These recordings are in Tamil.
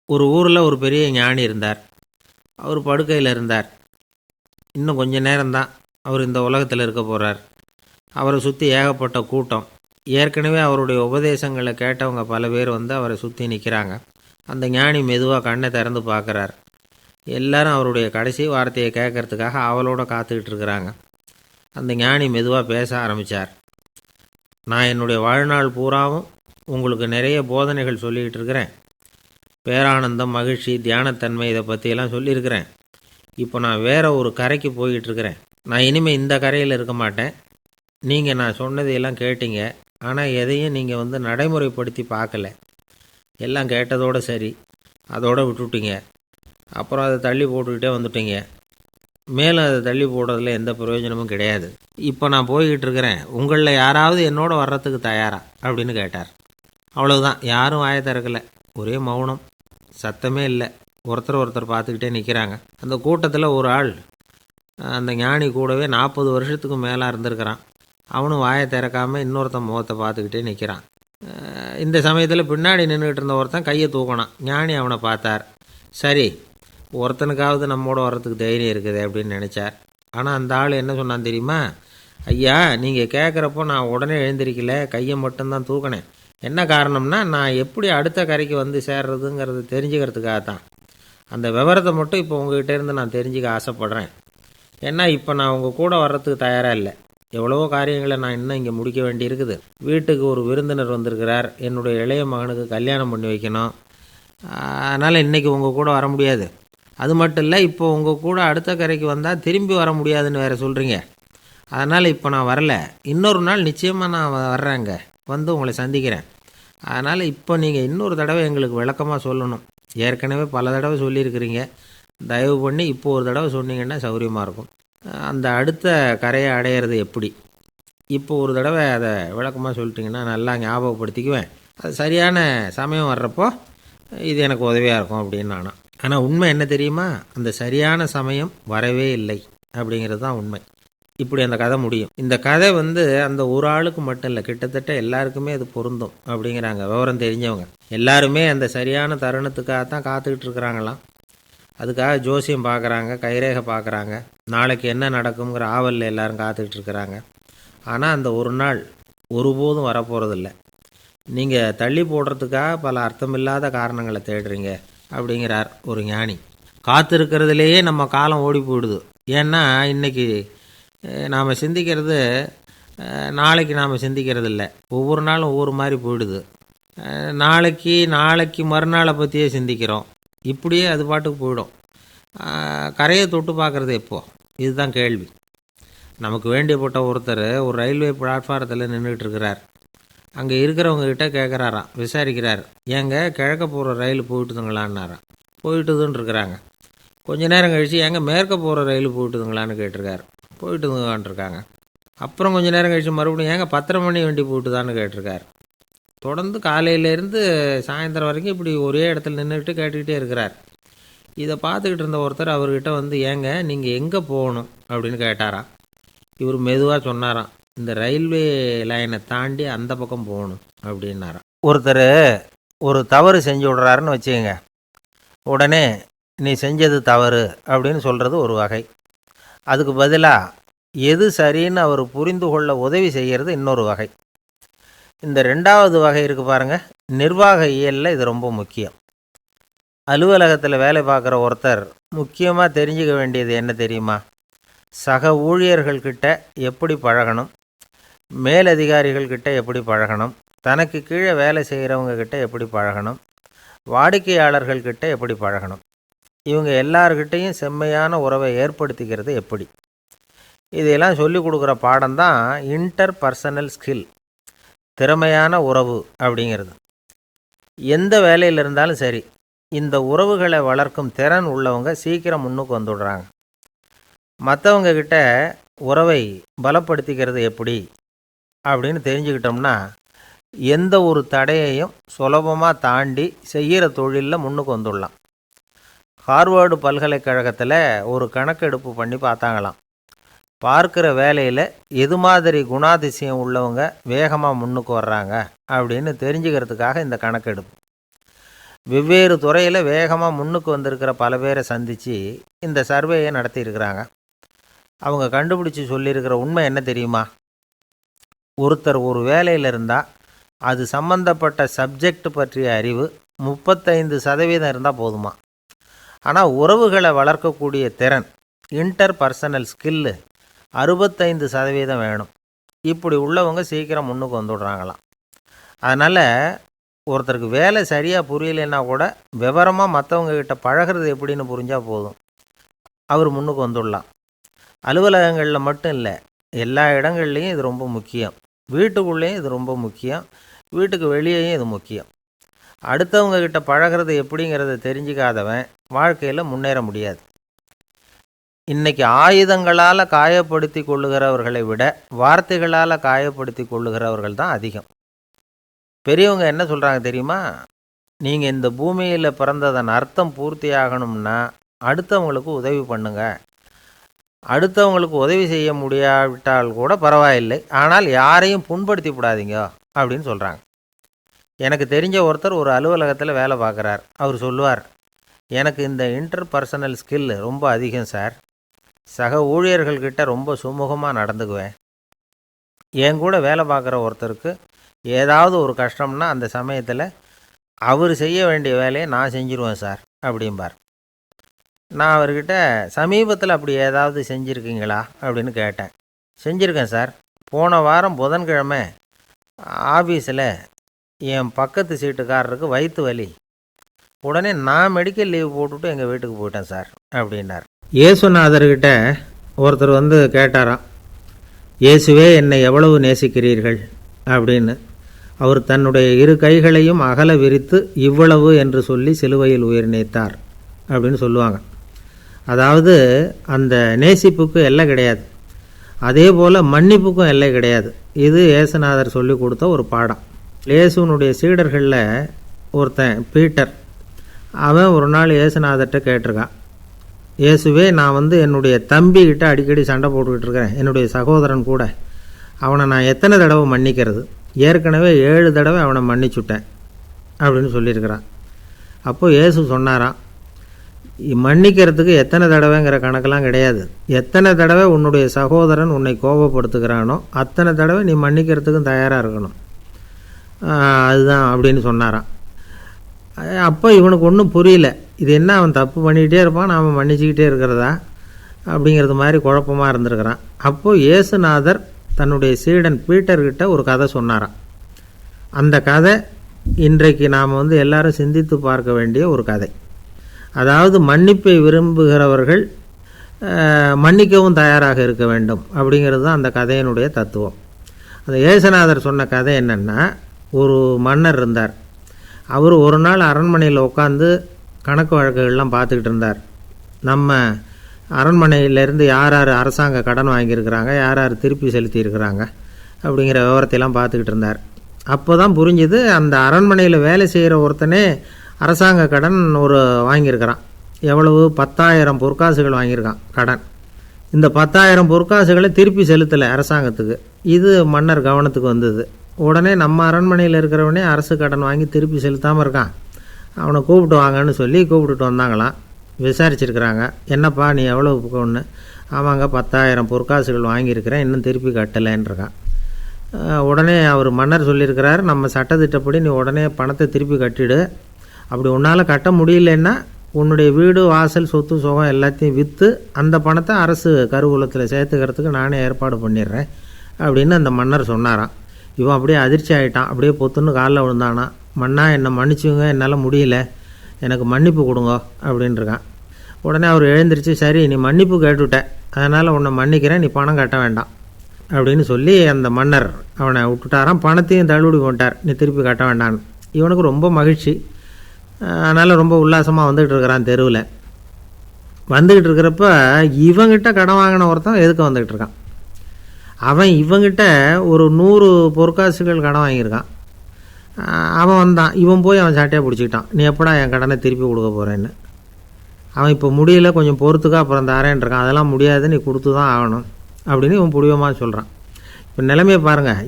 ஒரு ஊரில் ஒரு பெரிய ஞானி இருந்தார். அவர் படுக்கையில் இருந்தார். இன்னும் கொஞ்ச நேரம்தான் அவர் இந்த உலகத்தில் இருக்க போகிறார். அவரை சுற்றி ஏகப்பட்ட கூட்டம். ஏற்கனவே அவருடைய உபதேசங்களை கேட்டவங்க பல பேர் வந்து அவரை சுற்றி நிற்கிறாங்க. அந்த ஞானி மெதுவாக கண்ணை திறந்து பார்க்குறார். எல்லாரும் அவருடைய கடைசி வார்த்தையை கேட்கறதுக்காக அவளோட காத்துக்கிட்டு இருக்கிறாங்க. அந்த ஞானி மெதுவாக பேச ஆரம்பித்தார். நான் என்னுடைய வாழ்நாள் பூராவும் உங்களுக்கு நிறைய போதனைகள் சொல்லிக்கிட்டு இருக்கிறேன். பேரானந்தம், மகிழ்ச்சி, தியானத்தன்மை இதை பற்றியெல்லாம் சொல்லியிருக்கிறேன். இப்போ நான் வேறு ஒரு கரைக்கு போய்கிட்டுருக்கிறேன். நான் இனிமேல் இந்த கரையில் இருக்க மாட்டேன். நீங்கள் நான் சொன்னதையெல்லாம் கேட்டீங்க, ஆனால் எதையும் நீங்கள் வந்து நடைமுறைப்படுத்தி பார்க்கல. எல்லாம் கேட்டதோடு சரி, அதோடு விட்டுவிட்டீங்க. அப்புறம் அதை தள்ளி போட்டுக்கிட்டே வந்துட்டீங்க. மேலும் அதை தள்ளி போடுறதுல எந்த பிரயோஜனமும் கிடையாது. இப்போ நான் போய்கிட்டு இருக்கிறேன். உங்களில் யாராவது என்னோட வர்றதுக்கு தயாரா அப்படின்னு கேட்டார். அவ்வளவுதான். யாரும் வாயை திறக்கலை. ஒரே மௌனம், சத்தமே இல்லை. ஒருத்தர் பார்த்துக்கிட்டே நிற்கிறாங்க. அந்த கூட்டத்தில் ஒரு ஆள் அந்த ஞானி கூடவே 40 வருஷத்துக்கு மேலே இருந்திருக்கிறான். அவனும் வாயை திறக்காமல் இன்னொருத்தன் முகத்தை பார்த்துக்கிட்டே நிற்கிறான். இந்த சமயத்தில் பின்னாடி நின்றுக்கிட்டு இருந்த ஒருத்தன் கையை தூக்கினான். ஞானி அவனை பார்த்தார். சரி, ஒருத்தனுக்காவது நம்மோட வர்றதுக்கு தைரியம் இருக்குது அப்படின்னு நினச்சார். ஆனால் அந்த ஆள் என்ன சொன்னான் தெரியுமா? ஐயா, நீங்கள் கேட்குறப்போ நான் உடனே எழுந்திருக்கல, கையை மட்டும்தான் தூக்கினேன். என்ன காரணம்னா, நான் எப்படி அடுத்த கரைக்கு வந்து சேர்றதுங்கிறது தெரிஞ்சுக்கிறதுக்காக தான். அந்த விவரத்தை மட்டும் இப்போ உங்ககிட்ட இருந்து நான் தெரிஞ்சுக்க ஆசைப்பட்றேன். ஏன்னா இப்போ நான் உங்கள் கூட வர்றதுக்கு தயாராக இல்லை. எவ்வளவோ காரியங்களை நான் இன்னும் இங்கே முடிக்க வேண்டி இருக்குது. வீட்டுக்கு ஒரு விருந்தினர் வந்திருக்கிறார். என்னுடைய இளைய மகனுக்கு கல்யாணம் பண்ணி வைக்கணும். அதனால் இன்றைக்கி உங்கள் கூட வர முடியாது. அது மட்டும் இல்லை, இப்போ உங்கள் கூட அடுத்த கரைக்கு வந்தால் திரும்பி வர முடியாதுன்னு வேறு சொல்கிறீங்க. அதனால் இப்போ நான் வரல. இன்னொரு நாள் நிச்சயமாக நான் வர்றேங்க, வந்து உங்களை சந்திக்கிறேன். அதனால் இப்போ நீங்கள் இன்னொரு தடவை எங்களுக்கு விளக்கமாக சொல்லணும். ஏற்கனவே பல தடவை சொல்லியிருக்கிறீங்க. தயவு பண்ணி இப்போ ஒரு தடவை சொன்னீங்கன்னா சௌகரியமாக இருக்கும். அந்த அடுத்த கரையை அடையிறது எப்படி? இப்போ ஒரு தடவை அதை விளக்கமாக சொல்லிட்டிங்கன்னா நல்லா ஞாபகப்படுத்திக்குவேன். அது சரியான சமயம் வர்றப்போ இது எனக்கு உதவியாக இருக்கும் அப்படின்னு நானும். ஆனால் உண்மை என்ன தெரியுமா? அந்த சரியான சமயம் வரவே இல்லை அப்படிங்கிறது தான் உண்மை. இப்படி அந்த கதை முடியும். இந்த கதை வந்து அந்த ஒரு ஆளுக்கு மட்டும் இல்லை, கிட்டத்தட்ட எல்லாருக்குமே அது பொருந்தும் அப்படிங்கிறாங்க விவரம் தெரிஞ்சவங்க. எல்லாருமே அந்த சரியான தருணத்துக்காக தான் காத்துக்கிட்டு இருக்கிறாங்களாம். அதுக்காக ஜோசியம் பார்க்குறாங்க, கைரேகை பார்க்குறாங்க. நாளைக்கு என்ன நடக்குங்கிற ஆவலில் எல்லோரும் காத்துக்கிட்டு இருக்கிறாங்க. ஆனால் அந்த ஒரு நாள் ஒருபோதும் வரப்போகிறதில்ல. நீங்கள் தள்ளி போடுறதுக்காக பல அர்த்தமில்லாத காரணங்களை தேடுறீங்க அப்படிங்கிறார் ஒரு ஞானி. காத்திருக்கிறதுலேயே நம்ம காலம் ஓடி போயிடுது. ஏன்னா இன்றைக்கி நாம் சிந்திக்கிறது நாளைக்கு நாம் சிந்திக்கிறது இல்லை. ஒவ்வொரு நாளும் ஒவ்வொரு மாதிரி போயிடுது. நாளைக்கு மறுநாளை பற்றியே சிந்திக்கிறோம். இப்படியே அது பாட்டுக்கு போயிடும். கரையை தொட்டு பார்க்குறது எப்போ? இதுதான் கேள்வி. நமக்கு வேண்டியப்பட்ட ஒருத்தர் ஒரு ரயில்வே பிளாட்ஃபாரத்தில் நின்றுட்டு இருக்கிறார். அங்கே இருக்கிறவங்ககிட்ட கேட்குறாராம், விசாரிக்கிறார். ஏங்க கிழக்க போகிற ரயில் போயிட்டுதுங்களான்னாராம். போயிட்டுதுன்னு இருக்கிறாங்க. கொஞ்ச நேரம் கழித்து ஏங்க மேற்க போகிற ரயில் போயிட்டுதுங்களான்னு கேட்டிருக்காரு. போயிட்டுதுங்களான்ருக்காங்க. அப்புறம் கொஞ்சம் நேரம் கழித்து மறுபடியும் ஏங்க 10:30 மணி வண்டி போயிட்டுதான்னு கேட்டிருக்காரு. தொடர்ந்து காலையிலேருந்து சாயந்தரம் வரைக்கும் இப்படி ஒரே இடத்துல நின்றுக்கிட்டு கேட்டுக்கிட்டே இருக்கிறார். இதை பார்த்துக்கிட்டு இருந்த ஒருத்தர் அவர்கிட்ட வந்து, ஏங்க நீங்கள் எங்கே போகணும் அப்படின்னு கேட்டாராம். இவர் மெதுவாக சொன்னாராம், இந்த ரயில்வே லைனை தாண்டி அந்த பக்கம் போகணும் அப்படின்னாராம். ஒருத்தர் ஒரு தவறு செஞ்சு விட்றாருன்னு வச்சுக்கோங்க. உடனே நீ செஞ்சது தவறு அப்படின்னு சொல்கிறது ஒரு வகை. அதுக்கு பதிலாக எது சரின்னு அவர் புரிந்து கொள்ள உதவி செய்கிறது இன்னொரு வகை. இந்த 2வது வகை இருக்குது பாருங்கள், நிர்வாக இயலில் இது ரொம்ப முக்கியம். அலுவலகத்தில் வேலை பார்க்குற ஒருத்தர் முக்கியமாக தெரிஞ்சுக்க வேண்டியது என்ன தெரியுமா? சக ஊழியர்கள்கிட்ட எப்படி பழகணும், மேலதிகாரிகள்கிட்ட எப்படி பழகணும், தனக்கு கீழே வேலை செய்கிறவங்கக்கிட்ட எப்படி பழகணும், வாடிக்கையாளர்கள்கிட்ட எப்படி பழகணும், இவங்க எல்லார்கிட்டையும் செம்மையான உறவை ஏற்படுத்திக்கிறது எப்படி. இதையெல்லாம் சொல்லிக் கொடுக்குற பாடம் தான் இன்டர் பர்சனல் ஸ்கில், திறமையான உறவு அப்படிங்கிறது. எந்த வேலையில் இருந்தாலும் சரி, இந்த உறவுகளை வளர்க்கும் திறன் உள்ளவங்க சீக்கிரம் முன்னுக்கு வந்துடுறாங்க. மற்றவங்க கிட்ட உறவை பலப்படுத்திக்கிறது எப்படி அப்படின்னு தெரிஞ்சுக்கிட்டோம்னா எந்த ஒரு தடையையும் சுலபமாக தாண்டி செய்கிற தொழிலில் முன்னுக்கு வந்துடலாம். ஹார்வர்டு பல்கலைக்கழகத்தில் ஒரு கணக்கெடுப்பு பண்ணி பார்த்தாங்களாம். பார்க்குற வேலையில் எது மாதிரி குணாதிசயம் உள்ளவங்க வேகமாக முன்னுக்கு வர்றாங்க அப்படின்னு தெரிஞ்சுக்கிறதுக்காக இந்த கணக்கெடுப்பு. வெவ்வேறு துறையில் வேகமாக முன்னுக்கு வந்திருக்கிற பல பேரை சந்தித்து இந்த சர்வேயை நடத்தியிருக்கிறாங்க. அவங்க கண்டுபிடிச்சி சொல்லியிருக்கிற உண்மை என்ன தெரியுமா? ஒருத்தர் ஒரு வேலையில் இருந்தால் அது சம்பந்தப்பட்ட சப்ஜெக்ட் பற்றிய அறிவு 35% இருந்தால் போதுமா. ஆனால் உறவுகளை வளர்க்கக்கூடிய திறன், இன்டர் பர்சனல் ஸ்கில்லு 65% வேணும். இப்படி உள்ளவங்க சீக்கிரம் முன்னுக்கு வந்துடுறாங்களாம். அதனால் ஒருத்தருக்கு வேலை சரியாக புரியலைன்னா கூட விவரமாக மற்றவங்கக்கிட்ட பழகிறது எப்படின்னு புரிஞ்சால் போதும், அவர் முன்னுக்கு வந்துடலாம். அலுவலகங்களில் மட்டும் இல்லை, எல்லா இடங்கள்லையும் இது ரொம்ப முக்கியம். வீட்டுக்குள்ளேயும் இது ரொம்ப முக்கியம், வீட்டுக்கு வெளியேயும் இது முக்கியம். அடுத்தவங்கக்கிட்ட பழகிறது எப்படிங்கிறத தெரிஞ்சிக்காதவன் வாழ்க்கையில் முன்னேற முடியாது. இன்றைக்கி ஆயுதங்களால் காயப்படுத்தி கொள்ளுகிறவர்களை விட வார்த்தைகளால் காயப்படுத்தி கொள்ளுகிறவர்கள் தான் அதிகம். பெரியவங்க என்ன சொல்கிறாங்க தெரியுமா? நீங்கள் இந்த பூமியில் பிறந்ததன் அர்த்தம் பூர்த்தியாகணும்னா அடுத்தவங்களுக்கு உதவி பண்ணுங்க. அடுத்தவங்களுக்கு உதவி செய்ய முடியாவிட்டால் கூட பரவாயில்லை, ஆனால் யாரையும் புண்படுத்தி விடாதீங்க அப்படின்னு சொல்கிறாங்க. எனக்கு தெரிஞ்ச ஒருத்தர் ஒரு அலுவலகத்தில் வேலை பார்க்குறார். அவர் சொல்லுவார், எனக்கு இந்த இன்டர் பர்சனல் ஸ்கில் ரொம்ப அதிகம் சார். சக ஊழியர்கள்கிட்ட ரொம்ப சுமூகமாக நடந்துக்குவேன். என் கூட வேலை பார்க்குற ஒருத்தருக்கு ஏதாவது ஒரு கஷ்டம்னா அந்த சமயத்தில் அவர் செய்ய வேண்டிய வேலையை நான் செஞ்சுருவேன் சார் அப்படிம்பார். நான் அவர்கிட்ட சமீபத்தில் அப்படி ஏதாவது செஞ்சுருக்கீங்களா அப்படின்னு கேட்டேன். செஞ்சுருக்கேன் சார். போன வாரம் புதன்கிழமை ஆஃபீஸில் என் பக்கத்து சீட்டுக்காரருக்கு வயிற்று வலி. உடனே நான் மெடிக்கல் லீவ் போட்டுவிட்டு எங்கள் வீட்டுக்கு போயிட்டேன் சார் அப்படின்னார். இயேசுநாதர்கிட்ட ஒருத்தர் வந்து கேட்டாராம், இயேசுவே என்னை எவ்வளவு நேசிக்கிறீர்கள் அப்படின்னு. அவர் தன்னுடைய 2 கைகளையும் அகல விரித்து இவ்வளவு என்று சொல்லி சிலுவையில் உயிர் நீத்தார் அப்படின்னு சொல்லுவாங்க. அதாவது அந்த நேசிப்புக்கு எல்லை கிடையாது, அதே போல் மன்னிப்புக்கும் எல்லை கிடையாது. இது இயேசுநாதர் சொல்லி கொடுத்த ஒரு பாடம். இயேசுனுடைய சீடர்களில் ஒருத்தன் பீட்டர், அவன் ஒரு நாள் இயேசுநாதர்கிட்ட கேட்டிருக்கான், இயேசுவே நான் வந்து என்னுடைய தம்பிக்கிட்ட அடிக்கடி சண்டை போட்டுக்கிட்டு இருக்கிறேன், என்னுடைய சகோதரன் கூட. அவனை நான் எத்தனை தடவை மன்னிக்கிறது? ஏற்கனவே 7 தடவை அவனை மன்னிச்சுட்டேன் அப்படின்னு சொல்லியிருக்கிறான். அப்போது இயேசு சொன்னாராம், மன்னிக்கிறதுக்கு எத்தனை தடவைங்கிற கணக்கெல்லாம் கிடையாது. எத்தனை தடவை உன்னுடைய சகோதரன் உன்னை கோபப்படுத்துகிறானோ அத்தனை தடவை நீ மன்னிக்கிறதுக்கும் தயாராக இருக்கணும், அதுதான் அப்படின்னு சொன்னாராம். அப்போ இவனுக்கு ஒன்றும் புரியல, இது என்ன அவன் தப்பு பண்ணிக்கிட்டே இருப்பான், நாம் மன்னிச்சிக்கிட்டே இருக்கிறதா அப்படிங்கிறது மாதிரி குழப்பமாக இருந்திருக்கிறான். அப்போது இயேசுநாதர் தன்னுடைய சீடன் பீட்டர்கிட்ட ஒரு கதை சொன்னாராம். அந்த கதை இன்றைக்கு நாம் வந்து எல்லாரும் சிந்தித்து பார்க்க வேண்டிய ஒரு கதை. அதாவது மன்னிப்பை விரும்புகிறவர்கள் மன்னிக்கவும் தயாராக இருக்க வேண்டும் அப்படிங்கிறது தான் அந்த கதையினுடைய தத்துவம். அந்த இயேசுநாதர் சொன்ன கதை என்னென்னா, ஒரு மன்னர் இருந்தார். அவர் ஒரு நாள் அரண்மனையில் உட்காந்து கணக்கு வழக்குகள்லாம் பார்த்துக்கிட்டு இருந்தார். நம்ம அரண்மனையிலேருந்து யார் யார் அரசாங்க கடன் வாங்கியிருக்கிறாங்க, யார் யார் திருப்பி செலுத்தியிருக்கிறாங்க அப்படிங்கிற விவரத்தையெல்லாம் பார்த்துக்கிட்டு இருந்தார். அப்போ தான் புரிஞ்சுது, அந்த அரண்மனையில் வேலை செய்கிற ஒருத்தனே அரசாங்க கடன் ஒரு வாங்கியிருக்கிறான். எவ்வளவு? 10,000 பொற்காசுகள் வாங்கியிருக்கான் கடன். இந்த 10,000 பொற்காசுகளை திருப்பி செலுத்தலை அரசாங்கத்துக்கு. இது மன்னர் கவனத்துக்கு வந்தது. உடனே நம்ம அரண்மனையில் இருக்கிறவனே அரசு கடன் வாங்கி திருப்பி செலுத்தாமல் இருக்கான், அவனை கூப்பிட்டு வாங்கன்னு சொல்லி கூப்பிட்டுட்டு வந்தாங்களாம். விசாரிச்சிருக்கிறாங்க, என்னப்பா நீ எவ்வளோ ஒன்று? ஆமாங்க 10,000 பொற்காசுகள் வாங்கியிருக்கிறேன், இன்னும் திருப்பி கட்டலைன்றிருக்கான். உடனே அவர் மன்னர் சொல்லியிருக்கிறார், நம்ம சட்டத்திட்டப்படி நீ உடனே பணத்தை திருப்பி கட்டிடு. அப்படி உன்னால் கட்ட முடியலன்னா உன்னுடைய வீடு வாசல் சொத்து சுகம் எல்லாத்தையும் விற்று அந்த பணத்தை அரசு கருவூலத்தில் சேர்த்துக்கிறதுக்கு நானே ஏற்பாடு பண்ணிடுறேன் அப்படின்னு அந்த மன்னர் சொன்னாராம். இவன் அப்படியே அதிர்ச்சி ஆகிட்டான், அப்படியே பொத்துன்னு காலில் விழுந்தானா. மன்னா என்னை மன்னிச்சுங்க, என்னால் முடியல, எனக்கு மன்னிப்பு கொடுங்க அப்படின்ட்டுருக்கான். உடனே அவர் எழுந்திரிச்சு, சரி நீ மன்னிப்பு கேட்டுவிட்ட, அதனால் உன்னை மன்னிக்கிறேன், நீ பணம் கட்ட வேண்டாம் அப்படின்னு சொல்லி அந்த மன்னர் அவனை விட்டுட்டாராம். பணத்தையும் தள்ளுபடி போட்டார், நீ திருப்பி கட்ட வேண்டான்னு. இவனுக்கு ரொம்ப மகிழ்ச்சி, அதனால் ரொம்ப உல்லாசமாக வந்துக்கிட்டு இருக்கிறான். தெருவில் வந்துக்கிட்டு இருக்கிறப்ப இவங்கிட்ட கடன் வாங்கின ஒருத்தன் எதுக்கு வந்துக்கிட்டு இருக்கான். அவன் இவங்கிட்ட ஒரு 100 பொற்காசுகள் கடன் வாங்கியிருக்கான். அவன் வந்தான், இவன் போய் அவன் சாட்டையாக பிடிச்சிக்கிட்டான், நீ எப்படா என் கடனை திருப்பி கொடுக்க போகிறேன்னு. அவன் இப்போ முடியல, கொஞ்சம் பொறுத்துக்கா, அப்புறம் தரேன்ருக்கான். அதெல்லாம் முடியாது, நீ கொடுத்து தான் ஆகணும் அப்படின்னு இவன் புடிவமாக சொல்கிறான். இப்போ நிலைமையை பாருங்கள்,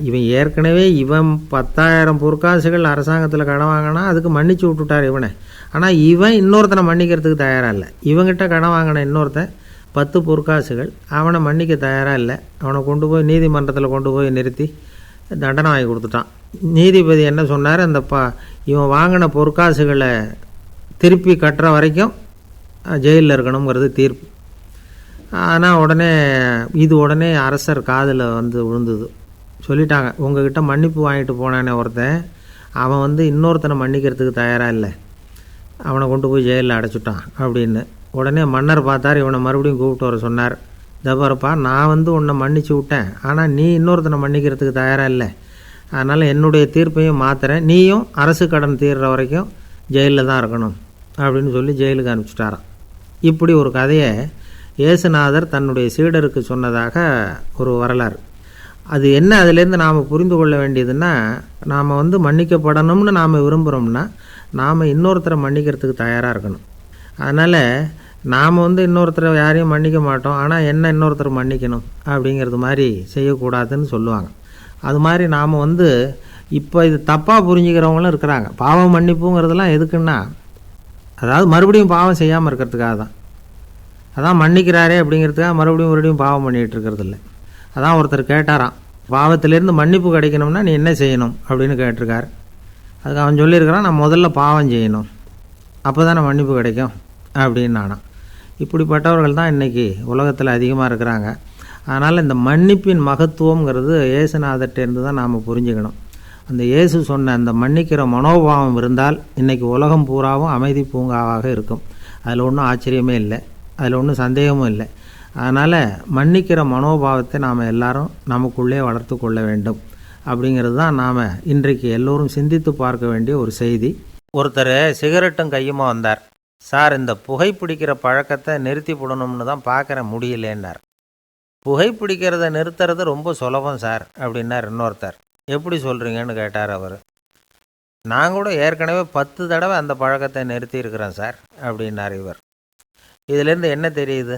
இவன் 10,000 பொற்காசுகள் அரசாங்கத்தில் கடன் வாங்கினா அதுக்கு மன்னிச்சு விட்டுட்டார் இவனை. ஆனால் இவன் இன்னொருத்தனை மன்னிக்கிறதுக்கு தயாராக இல்லை. இவங்கிட்ட கடன் வாங்கின இன்னொருத்தன் 10 பொற்காசுகள், அவனை மன்னிக்க தயாராக இல்லை. அவனை கொண்டு போய் நீதிமன்றத்தில் கொண்டு போய் நிறுத்தி தண்டனை வாங்கி கொடுத்துட்டான். நீதிபதி என்ன சொன்னார், அந்த இவன் வாங்கின பொற்காசுகளை திருப்பி கட்டுற வரைக்கும் ஜெயிலில் இருக்கணுங்கிறது தீர்ப்பு. ஆனால் உடனே அரசர் காதில் வந்து விழுந்தது. சொல்லிட்டாங்க, உங்ககிட்ட மன்னிப்பு வாங்கிட்டு போனானே ஒருத்தன், அவன் இன்னொருத்தனை மன்னிக்கிறதுக்கு தயாராக இல்லை, அவனை கொண்டு போய் ஜெயிலில் அடைச்சிட்டான் அப்படின்னு. உடனே மன்னர் பார்த்தார், இவனை மறுபடியும் கூப்பிட்டு வர சொன்னார். தபாரப்பா, நான் உன்னை மன்னிச்சு விட்டேன், ஆனால் நீ இன்னொருத்தனை மன்னிக்கிறதுக்கு தயாராக இல்லை, அதனால் என்னுடைய தீர்ப்பையும் மாற்றுறேன், நீயும் அரசு கடன் தீர்ற வரைக்கும் ஜெயிலில் தான் இருக்கணும் அப்படின்னு சொல்லி ஜெயிலுக்கு அனுப்பிச்சிட்டாரான். இப்படி ஒரு கதையை இயேசுநாதர் தன்னுடைய சீடருக்கு சொன்னதாக ஒரு வரலாறு. அது என்ன, அதிலேருந்து நாம் புரிந்து கொள்ள வேண்டியதுன்னா, நாம் மன்னிக்கப்படணும்னு நாம் விரும்புகிறோம்னா நாம் இன்னொருத்தரை மன்னிக்கிறதுக்கு தயாராக இருக்கணும். அதனால் நாம் இன்னொருத்தரை யாரையும் மன்னிக்க மாட்டோம், ஆனால் என்ன இன்னொருத்தரை மன்னிக்கணும் அப்படிங்கிறது மாதிரி செய்யக்கூடாதுன்னு சொல்லுவாங்க. அது மாதிரி நாம் இப்போ இது தப்பாக புரிஞ்சுக்கிறவங்களும் இருக்கிறாங்க. பாவம் மன்னிப்புங்கிறதுலாம் எதுக்குன்னா, அதாவது மறுபடியும் பாவம் செய்யாமல் இருக்கிறதுக்காக தான். அதான் மன்னிக்கிறாரே அப்படிங்கிறதுக்காக மறுபடியும் பாவம் பண்ணிகிட்டு இருக்கிறது இல்லை. அதான் ஒருத்தர் கேட்டாராம், பாவத்திலேருந்து மன்னிப்பு கிடைக்கணும்னா நீ என்ன செய்யணும் அப்படின்னு கேட்டிருக்கார். அதுக்கு அவன் சொல்லியிருக்கிறான், நான் முதல்ல பாவம் செய்யணும், அப்போ தானே மன்னிப்பு கிடைக்கும் அப்படின்னு நானாம். இப்படிப்பட்டவர்கள் தான் இன்றைக்கி உலகத்தில் அதிகமாக இருக்கிறாங்க. அதனால் இந்த மன்னிப்பின் மகத்துவங்கிறது இயேசுநாதர்கிட்டேருந்து தான் நாம் புரிஞ்சுக்கணும். அந்த இயேசு சொன்ன அந்த மன்னிக்கிற மனோபாவம் இருந்தால் இன்றைக்கி உலகம் பூராவும் அமைதி பூங்காவாக இருக்கும். அதில் ஒன்றும் ஆச்சரியமே இல்லை, அதில் ஒன்றும் சந்தேகமும் இல்லை. அதனால் மன்னிக்கிற மனோபாவத்தை நாம் எல்லாரும் நமக்குள்ளே வளர்த்து கொள்ள வேண்டும் அப்படிங்கிறது தான் நாம் இன்றைக்கு எல்லோரும் சிந்தித்து பார்க்க வேண்டிய ஒரு செய்தி. ஒருத்தர் சிகரெட்டும் கையுமா வந்தார். சார், இந்த புகைப்பிடிக்கிற பழக்கத்தை நிறுத்தி போடணும்னு தான் பார்க்குறேன், முடியலேன்னார். புகைப்பிடிக்கிறத நிறுத்துறது ரொம்ப சுலபம் சார் அப்படின்னார் இன்னொருத்தர். எப்படி சொல்கிறீங்கன்னு கேட்டார் அவர். நான் கூட ஏற்கனவே 10 தடவை அந்த பழக்கத்தை நிறுத்தி இருக்கிறேன் சார் அப்படின்னார் இவர். இதிலேருந்து என்ன தெரியுது,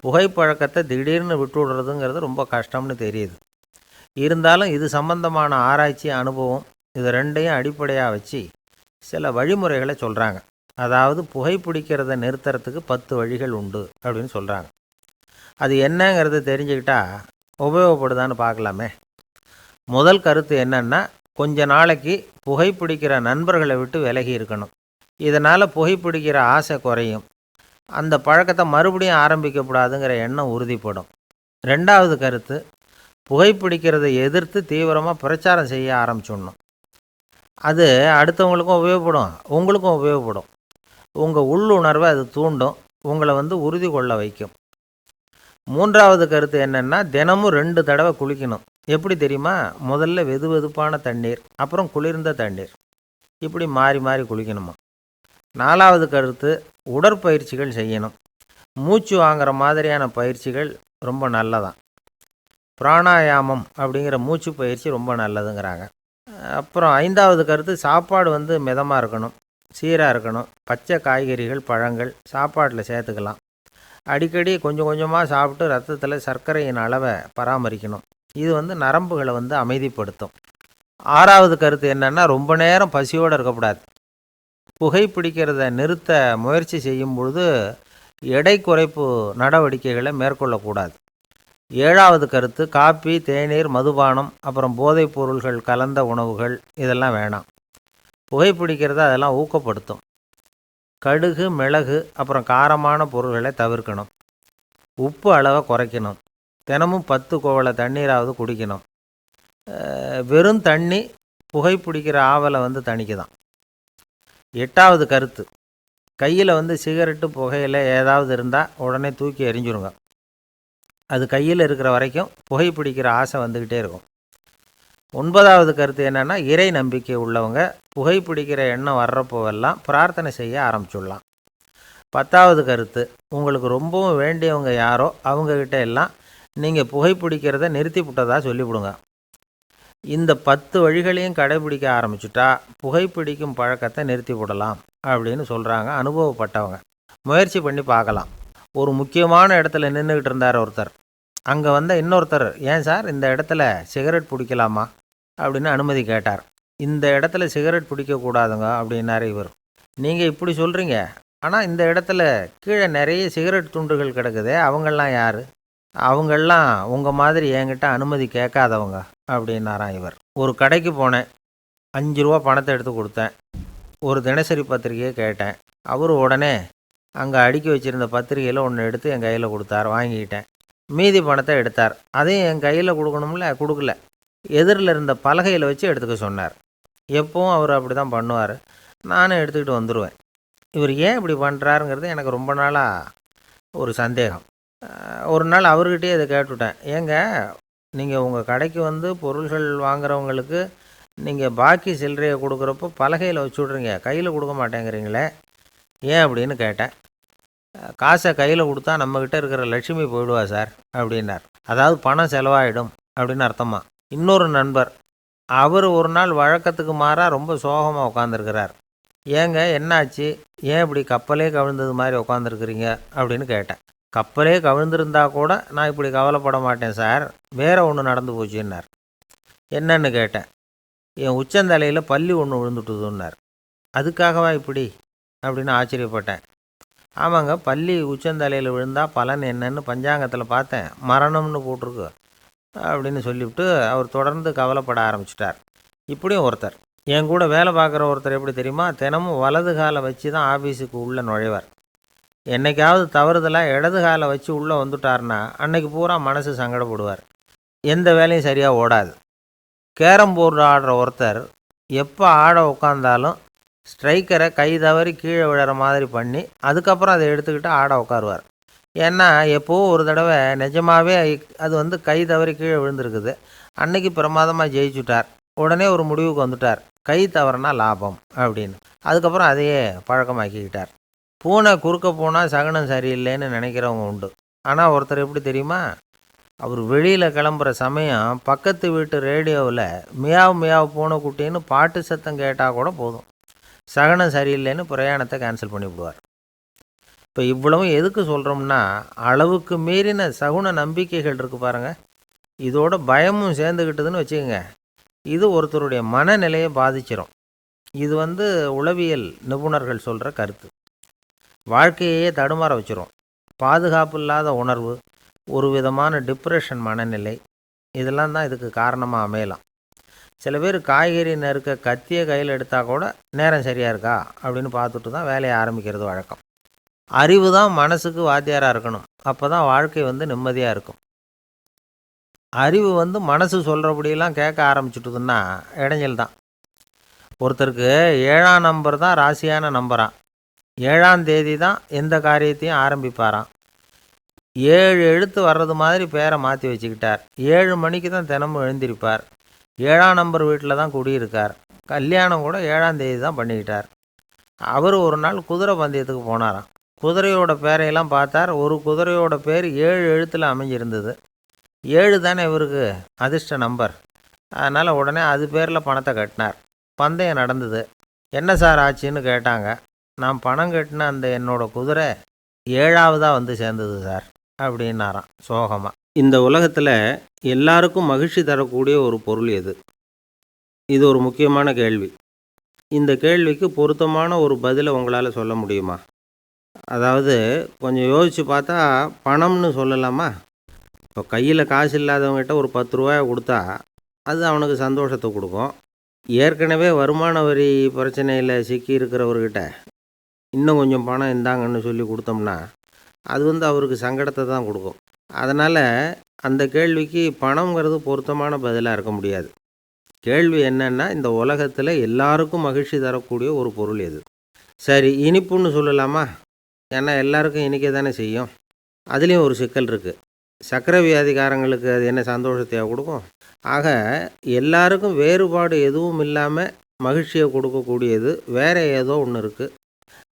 புகைப்பழக்கத்தை திடீர்னு விட்டு விடுறதுங்கிறது ரொம்ப கஷ்டம்னு தெரியுது. இருந்தாலும் இது சம்பந்தமான ஆராய்ச்சி, அனுபவம், இது ரெண்டையும் அடிப்படையாக வச்சு சில வழிமுறைகளை சொல்கிறாங்க. அதாவது புகைப்பிடிக்கிறத நிறுத்துறதுக்கு 10 வழிகள் உண்டு அப்படின்னு சொல்கிறாங்க. அது என்னங்கிறத தெரிஞ்சுக்கிட்டா உபயோகப்படுதான்னு பார்க்கலாமே. முதல் கருத்து என்னன்னா, கொஞ்ச நாளைக்கு புகைப்பிடிக்கிற நண்பர்களை விட்டு விலகி இருக்கணும். இதனால் புகைப்பிடிக்கிற ஆசை குறையும், அந்த பழக்கத்தை மறுபடியும் ஆரம்பிக்கப்படாதுங்கிற எண்ணம் உறுதிப்படும். ரெண்டாவது கருத்து, புகைப்பிடிக்கிறதை எதிர்த்து தீவிரமாக பிரச்சாரம் செய்ய ஆரம்பிச்சிடணும். அது அடுத்தவங்களுக்கும் உபயோகப்படும், உங்களுக்கும் உபயோகப்படும். உங்கள் உள்ளுணர்வை அது தூண்டும், உங்களை உறுதி கொள்ள வைக்கும். மூன்றாவது கருத்து என்னென்னா, தினமும் 2 தடவை குளிக்கணும். எப்படி தெரியுமா, முதல்ல வெது வெதுப்பான தண்ணீர், அப்புறம் குளிர்ந்த தண்ணீர், இப்படி மாறி மாறி குளிக்கணுமா. நாலாவது கருத்து, உடற்பயிற்சிகள் செய்யணும். மூச்சு வாங்குற மாதிரியான பயிற்சிகள் ரொம்ப நல்லதான். பிராணாயாமம் அப்படிங்கிற மூச்சு பயிற்சி ரொம்ப நல்லதுங்கிறாங்க. அப்புறம் 5வது கருத்து, சாப்பாடு மிதமாக இருக்கணும், சீராக இருக்கணும். பச்சை காய்கறிகள், பழங்கள் சாப்பாட்டில் சேர்த்துக்கலாம். அடிக்கடி கொஞ்சம் கொஞ்சமாக சாப்பிட்டு ரத்தத்தில் சர்க்கரையின் அளவை பராமரிக்கணும். இது நரம்புகளை அமைதிப்படுத்தும். 6வது கருத்து என்னென்னா, ரொம்ப நேரம் பசியோடு இருக்கக்கூடாது. புகைப்பிடிக்கிறத நிறுத்த முயற்சி செய்யும் பொழுது எடை குறைப்பு நடவடிக்கைகளை மேற்கொள்ளக்கூடாது. 7வது கருத்து, காப்பி, தேநீர், மதுபானம், அப்புறம் போதைப் பொருள்கள் கலந்த உணவுகள் இதெல்லாம் வேணாம். புகைப்பிடிக்கிறத அதெல்லாம் ஊக்கப்படுத்தும். கடுகு, மிளகு, அப்புறம் காரமான பொருள்களை தவிர்க்கணும். உப்பு அளவை குறைக்கணும். தினமும் 10 குவளை தண்ணீராவது குடிக்கணும். வெறும் தண்ணி புகைப்பிடிக்கிற ஆவலை தணிக்குதான். 8வது கருத்து, கையில் சிகரெட்டு, புகையில ஏதாவது இருந்தால் உடனே தூக்கி எறிஞ்சிருங்க. அது கையில் இருக்கிற வரைக்கும் புகைப்பிடிக்கிற ஆசை வந்துக்கிட்டே இருக்கும். 9வது கருத்து என்னென்னா, இறை நம்பிக்கை உள்ளவங்க புகைப்பிடிக்கிற எண்ணம் வர்றப்போவெல்லாம் பிரார்த்தனை செய்ய ஆரம்பிச்சுடலாம். 10வது கருத்து, உங்களுக்கு ரொம்பவும் வேண்டியவங்க யாரோ அவங்கக்கிட்ட எல்லாம் நீங்கள் புகைப்பிடிக்கிறத நிறுத்தி விட்டதா சொல்லிவிடுங்க. இந்த 10 வழிகளையும் கடைபிடிக்க ஆரம்பிச்சுட்டா புகைப்பிடிக்கும் பழக்கத்தை நிறுத்தி விடலாம் அப்படின்னு சொல்கிறாங்க அனுபவப்பட்டவங்க. முயற்சி பண்ணி பார்க்கலாம். ஒரு முக்கியமான இடத்துல நின்றுக்கிட்டு இருந்தார் ஒருத்தர். அங்கே வந்த இன்னொருத்தர், ஏன் சார் இந்த இடத்துல சிகரெட் பிடிக்கலாமா அப்படின்னு அனுமதி கேட்டார். இந்த இடத்துல சிகரெட் பிடிக்கக்கூடாதுங்க அப்படின்னாரு இவர். நீங்கள் இப்படி சொல்கிறீங்க, ஆனால் இந்த இடத்துல கீழே நிறைய சிகரெட் துண்டுகள் கிடக்குதே, அவங்கெல்லாம் யார்? அவங்கெல்லாம் உங்கள் மாதிரி என்கிட்ட அனுமதி கேட்காதவங்க அப்படின்னாராம் இவர். ஒரு கடைக்கு போனேன், 5 ரூபா பணத்தை எடுத்து கொடுத்தேன். ஒரு தினசரி பத்திரிகையை கேட்டேன். அவர் உடனே அங்கே அடுக்கி வச்சுருந்த பத்திரிகையில் ஒன்று எடுத்து என் கையில் கொடுத்தார். வாங்கிக்கிட்டேன். மீதி பணத்தை எடுத்தார். அதையும் என் கையில் கொடுக்கணும்ல, கொடுக்கல. எதிரில் இருந்த பலகையில் வச்சு எடுத்துக்க சொன்னார். எப்பவும் அவர் அப்படி தான் பண்ணுவார். நானும் எடுத்துக்கிட்டு வந்துடுவேன். இவர் ஏன் இப்படி பண்ணுறாருங்கிறது எனக்கு ரொம்ப நாளாக ஒரு சந்தேகம். ஒரு நாள் அவர்கிட்டயே இதை கேட்டுவிட்டேன். ஏங்க, நீங்கள் உங்கள் கடைக்கு வந்து பொருள்கள் வாங்குறவங்களுக்கு நீங்கள் பாக்கி சில்லறையை கொடுக்குறப்போ பலகையில் வச்சு விட்றீங்க, கையில் கொடுக்க மாட்டேங்கிறீங்களே, ஏன் அப்படின்னு கேட்டேன். காசை கையில் கொடுத்தா நம்மக்கிட்ட இருக்கிற லட்சுமி போயிடுவா சார் அப்படின்னார். அதாவது பணம் செலவாயிடும் அப்படின்னு அர்த்தமா. இன்னொரு நண்பர், அவர் ஒரு நாள் வழக்கத்துக்கு மாறாக ரொம்ப சோகமாக உட்காந்துருக்கிறார். ஏங்க என்னாச்சு, ஏன் இப்படி கப்பலே கவிழ்ந்தது மாதிரி உட்காந்துருக்குறீங்க அப்படின்னு கேட்டேன். கப்பலே கவிழ்ந்திருந்தா கூட நான் இப்படி கவலைப்பட மாட்டேன் சார், வேற ஒன்று நடந்து போச்சுன்னார். என்னன்னு கேட்டேன். என் உச்சந்தலையில் பல்லி ஒன்று விழுந்துட்டுதுன்னார். அதுக்காகவா இப்படி அப்படின்னு ஆச்சரியப்பட்டேன். ஆமாங்க, பல்லி உச்சந்தலையில் விழுந்தால் பலன் என்னன்னு பஞ்சாங்கத்தில் பார்த்தேன், மரணம்னு போட்டிருக்கு அப்படின்னு சொல்லிவிட்டு அவர் தொடர்ந்து கவலைப்பட ஆரம்பிச்சிட்டார். இப்படியும் ஒருத்தர், என் கூட வேலை பார்க்குற ஒருத்தர் எப்படி தெரியுமா, தினமும் வலது காலை வச்சு தான் ஆஃபீஸுக்கு உள்ளே நுழைவார். என்னைக்காவது தவறுதலாக இடது காலை வச்சு உள்ளே வந்துட்டார்னா அன்னைக்கு பூரா மனசு சங்கடப்படுவார். எந்த வேலையும் சரியாக ஓடாது. கேரம் போர்டு ஆடுற ஒருத்தர் எப்போ ஆட உட்காந்தாலும் ஸ்ட்ரைக்கரை கை தவறி கீழே விழுற மாதிரி பண்ணி அதுக்கப்புறம் அதை எடுத்துக்கிட்டு ஆட உட்காருவார். ஏன்னா எப்போவும் ஒரு தடவை நிஜமாகவே அது வந்து கை தவறி கீழே விழுந்திருக்குது. அன்னைக்கு பிரமாதமாக ஜெயிச்சுட்டார். உடனே ஒரு முடிவுக்கு வந்துட்டார், கை தவறுனா லாபம் அப்படின்னு. அதுக்கப்புறம் அதையே பழக்கமாக்கிக்கிட்டார். பூனை குறுக்க போனால் சகனம் சரியில்லைன்னு நினைக்கிறவங்க உண்டு. ஆனால் ஒருத்தர் எப்படி தெரியுமா, அவர் வெளியில் கிளம்புற சமயம் பக்கத்து வீட்டு ரேடியோவில் மியாவ் மியாவ் பூனை குட்டின்னு பாட்டு சத்தம் கேட்டால் கூட போதும், சகனம் சரியில்லைன்னு பிரயாணத்தை கேன்சல் பண்ணிவிடுவார். இப்போ இவ்வளவும் எதுக்கு சொல்கிறோம்னா, அளவுக்கு மீறின சகுன நம்பிக்கைகள் இருக்குது பாருங்கள், இதோட பயமும் சேர்ந்துக்கிட்டதுன்னு வச்சுக்கோங்க, இது ஒருத்தருடைய மனநிலையை பாதிச்சிடும். இது வந்து உளவியல் நிபுணர்கள் சொல்கிற கருத்து. வாழ்க்கையே தடுமாற வச்சிரும். பாதுகாப்பு இல்லாத உணர்வு, ஒரு விதமான டிப்ரெஷன் மனநிலை, இதெல்லாம் தான் இதுக்கு காரணமாக அமையலாம். சில பேர் காய்கறி நறுக்க கத்தியை கையில் எடுத்தால் கூட நேரம் சரியாக இருக்கா அப்படின்னு பார்த்துட்டு தான் வேலையை ஆரம்பிக்கிறது வழக்கம். அறிவு தான் மனசுக்கு வாத்தியாராக இருக்கணும். அப்போ தான் வாழ்க்கை வந்து நிம்மதியாக இருக்கும். அறிவு வந்து மனசு சொல்கிறபடியெல்லாம் கேட்க ஆரம்பிச்சுட்டுதுன்னா இடைஞ்சல் தான். ஒருத்தருக்கு 7ஆம் நம்பர் தான் ராசியான நம்பரான். 7ஆம் தேதி தான் எந்த காரியத்தையும் ஆரம்பிப்பாராம். 7 எழுத்து வர்றது மாதிரி பேரை மாற்றி வச்சுக்கிட்டார். 7 மணிக்கு தான் தினமும் எழுந்திருப்பார். 7ஆம் நம்பர் வீட்டில் தான் குடியிருக்கார். கல்யாணம் கூட 7ஆம் தேதி தான் பண்ணிக்கிட்டார். அவர் ஒரு நாள் குதிரை பந்தயத்துக்கு போனாராம். குதிரையோட பேரையெல்லாம் பார்த்தார். ஒரு குதிரையோட பேர் 7 எழுத்தில் அமைஞ்சிருந்தது. 7 தானே இவருக்கு அதிர்ஷ்ட நம்பர். அதனால் உடனே அது பேரில் பணத்தை கட்டினார். பந்தயம் நடந்தது. என்ன சார் ஆச்சுன்னு கேட்டாங்க. நான் பணம் கட்டின அந்த என்னோட குதிரை 7ஆவதாக வந்து சேர்ந்தது சார் அப்படின்னாராம் சோகமாக. இந்த உலகத்தில் எல்லாருக்கும் மகிழ்ச்சி தரக்கூடிய ஒரு பொருள் எது? இது ஒரு முக்கியமான கேள்வி. இந்த கேள்விக்கு பொருத்தமான ஒரு பதிலை உங்களால் சொல்ல முடியுமா? அதாவது கொஞ்சம் யோசித்து பார்த்தா பணம்னு சொல்லலாமா? இப்போ கையில் காசு இல்லாதவங்ககிட்ட ஒரு 10 ரூபாயை கொடுத்தா அது அவனுக்கு சந்தோஷத்தை கொடுக்கும். ஏற்கனவே வருமான வரி பிரச்சனையில் சிக்கி இருக்கிறவர்கிட்ட இன்னும் கொஞ்சம் பணம் இந்தாங்கன்னு சொல்லி கொடுத்தோம்னா அது வந்து அவருக்கு சங்கடத்தை தான் கொடுக்கும். அதனால் அந்த கேள்விக்கு பணங்கிறது பொருத்தமான பதிலாக இருக்க முடியாது. கேள்வி என்னன்னா, இந்த உலகத்தில் எல்லாருக்கும் மகிழ்ச்சி தரக்கூடிய ஒரு பொருள் எது? சரி, இனிப்புன்னு சொல்லலாமா? ஏன்னா எல்லாருக்கும் இனிக்க தானே செய்யும். அதுலேயும் ஒரு சிக்கல் இருக்குது. சர்க்கரை வியாதிக்காரங்களுக்கு அது என்ன சந்தோஷத்தையாக கொடுக்கும்? ஆக எல்லாருக்கும் வேறுபாடு எதுவும் இல்லாமல் மகிழ்ச்சியை கொடுக்கக்கூடியது வேற ஏதோ ஒன்று இருக்குது.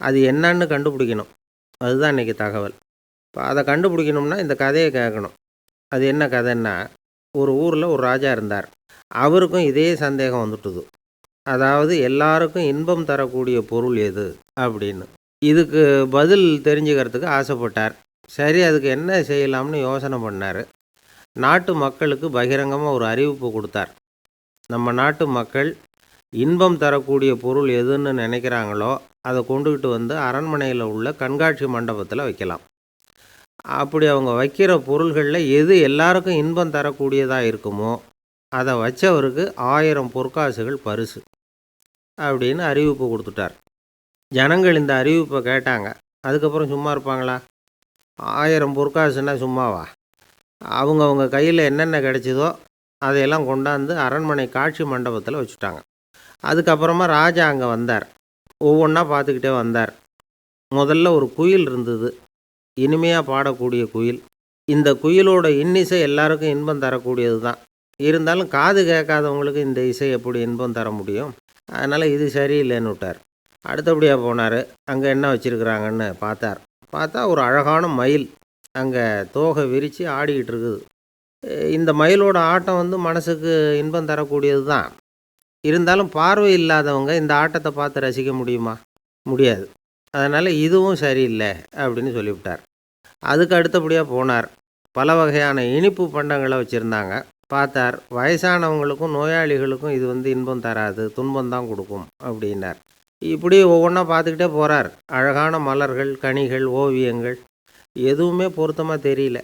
அது என்னன்னு கண்டுபிடிக்கணும். அதுதான் இன்றைக்கி தகவல். இப்போ அதை கண்டுபிடிக்கணும்னா இந்த கதையை கேட்கணும். அது என்ன கதைன்னா, ஒரு ஊரில் ஒரு ராஜா இருந்தார். அவருக்கும் இதே சந்தேகம் வந்துட்டுது. அதாவது எல்லாருக்கும் இன்பம் தரக்கூடிய பொருள் எது அப்படின்னு. இதுக்கு பதில் தெரிஞ்சுக்கிறதுக்கு ஆசைப்பட்டார். சரி, அதுக்கு என்ன செய்யலாம்னு யோசனை பண்ணார். நாட்டு மக்களுக்கு பகிரங்கமாக ஒரு அறிவிப்பு கொடுத்தார். நம்ம நாட்டு மக்கள் இன்பம் தரக்கூடிய பொருள் எதுன்னு நினைக்கிறாங்களோ அதை கொண்டுக்கிட்டு வந்து அரண்மனையில் உள்ள கண்காட்சி மண்டபத்தில் வைக்கலாம். அப்படி அவங்க வைக்கிற பொருள்களில் எது எல்லாருக்கும் இன்பம் தரக்கூடியதாக இருக்குமோ அதை வச்சவருக்கு 1000 பொற்காசுகள் பரிசு அப்படின்னு அறிவிப்பு கொடுத்துட்டார். ஜனங்கள் இந்த அறிவிப்பை கேட்டாங்க. அதுக்கப்புறம் சும்மா இருப்பாங்களா? 1000 பொற்காசுன்னா சும்மாவா? அவங்க கையில் என்னென்ன கிடைச்சதோ அதையெல்லாம் கொண்டாந்து அரண்மனை காட்சி மண்டபத்தில் வச்சுட்டாங்க. அதுக்கப்புறமா ராஜா அங்கே வந்தார். ஒவ்வொன்றா பார்த்துக்கிட்டே வந்தார். முதல்ல ஒரு குயில் இருந்தது, இனிமையாக பாடக்கூடிய குயில். இந்த குயிலோட இன்னிசை எல்லாருக்கும் இன்பம் தரக்கூடியது தான். இருந்தாலும் காது கேட்காதவங்களுக்கு இந்த இசை எப்படி இன்பம் தர முடியும்? அதனால் இது சரியில்லைன்னு விட்டார். அடுத்தபடியாக போனார். அங்கே என்ன வச்சுருக்குறாங்கன்னு பார்த்தா ஒரு அழகான மயில் அங்கே தோகை விரித்து ஆடிக்கிட்டு இருக்குது. இந்த மயிலோட ஆட்டம் மனசுக்கு இன்பம் தரக்கூடியது தான். இருந்தாலும் பார்வை இல்லாதவங்க இந்த ஆட்டத்தை பார்த்து ரசிக்க முடியுமா? முடியாது. அதனால் இதுவும் சரியில்லை அப்படின்னு சொல்லிவிட்டார். அதுக்கு அடுத்தபடியாக போனார். பல வகையான இனிப்பு பண்டங்களை வச்சுருந்தாங்க. பார்த்தார், வயசானவங்களுக்கும் நோயாளிகளுக்கும் இது இன்பம் தராது, துன்பம்தான் கொடுக்கும் அப்படின்னார். இப்படி ஒவ்வொன்றா பார்த்துக்கிட்டே போகிறார். அழகான மலர்கள், கனிகள், ஓவியங்கள் எதுவுமே பொருத்தமாக தெரியல.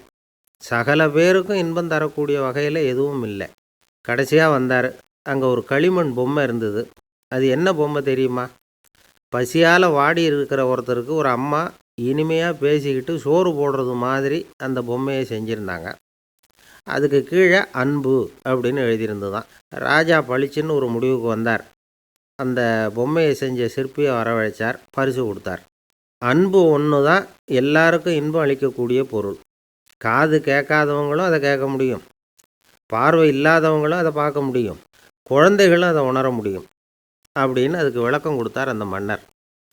சகல பேருக்கும் இன்பம் தரக்கூடிய வகையில் எதுவும் இல்லை. கடைசியாக வந்தார். அங்கே ஒரு களிமண் பொம்மை இருந்தது. அது என்ன பொம்மை தெரியுமா? பசியால் வாடி இருக்கிற ஒருத்தருக்கு ஒரு அம்மா இனிமையாக பேசிக்கிட்டு சோறு போடுறது மாதிரி அந்த பொம்மையை செஞ்சுருந்தாங்க. அதுக்கு கீழே அன்பு அப்படின்னு எழுதியிருந்துதான். ராஜா பளிச்சுன்னு ஒரு முடிவுக்கு வந்தார். அந்த பொம்மையை செஞ்ச சிற்பியை வரவழைச்சார், பரிசு கொடுத்தார். அன்பு ஒன்று தான் எல்லாருக்கும் இன்பம் அளிக்கக்கூடிய பொருள். காது கேட்காதவங்களும் அதை கேட்க முடியும், பார்வை இல்லாதவங்களும் அதை பார்க்க முடியும், குழந்தைகளும் அதை உணர முடியும் அப்படின்னு அதுக்கு விளக்கம் கொடுத்தார் அந்த மன்னர்.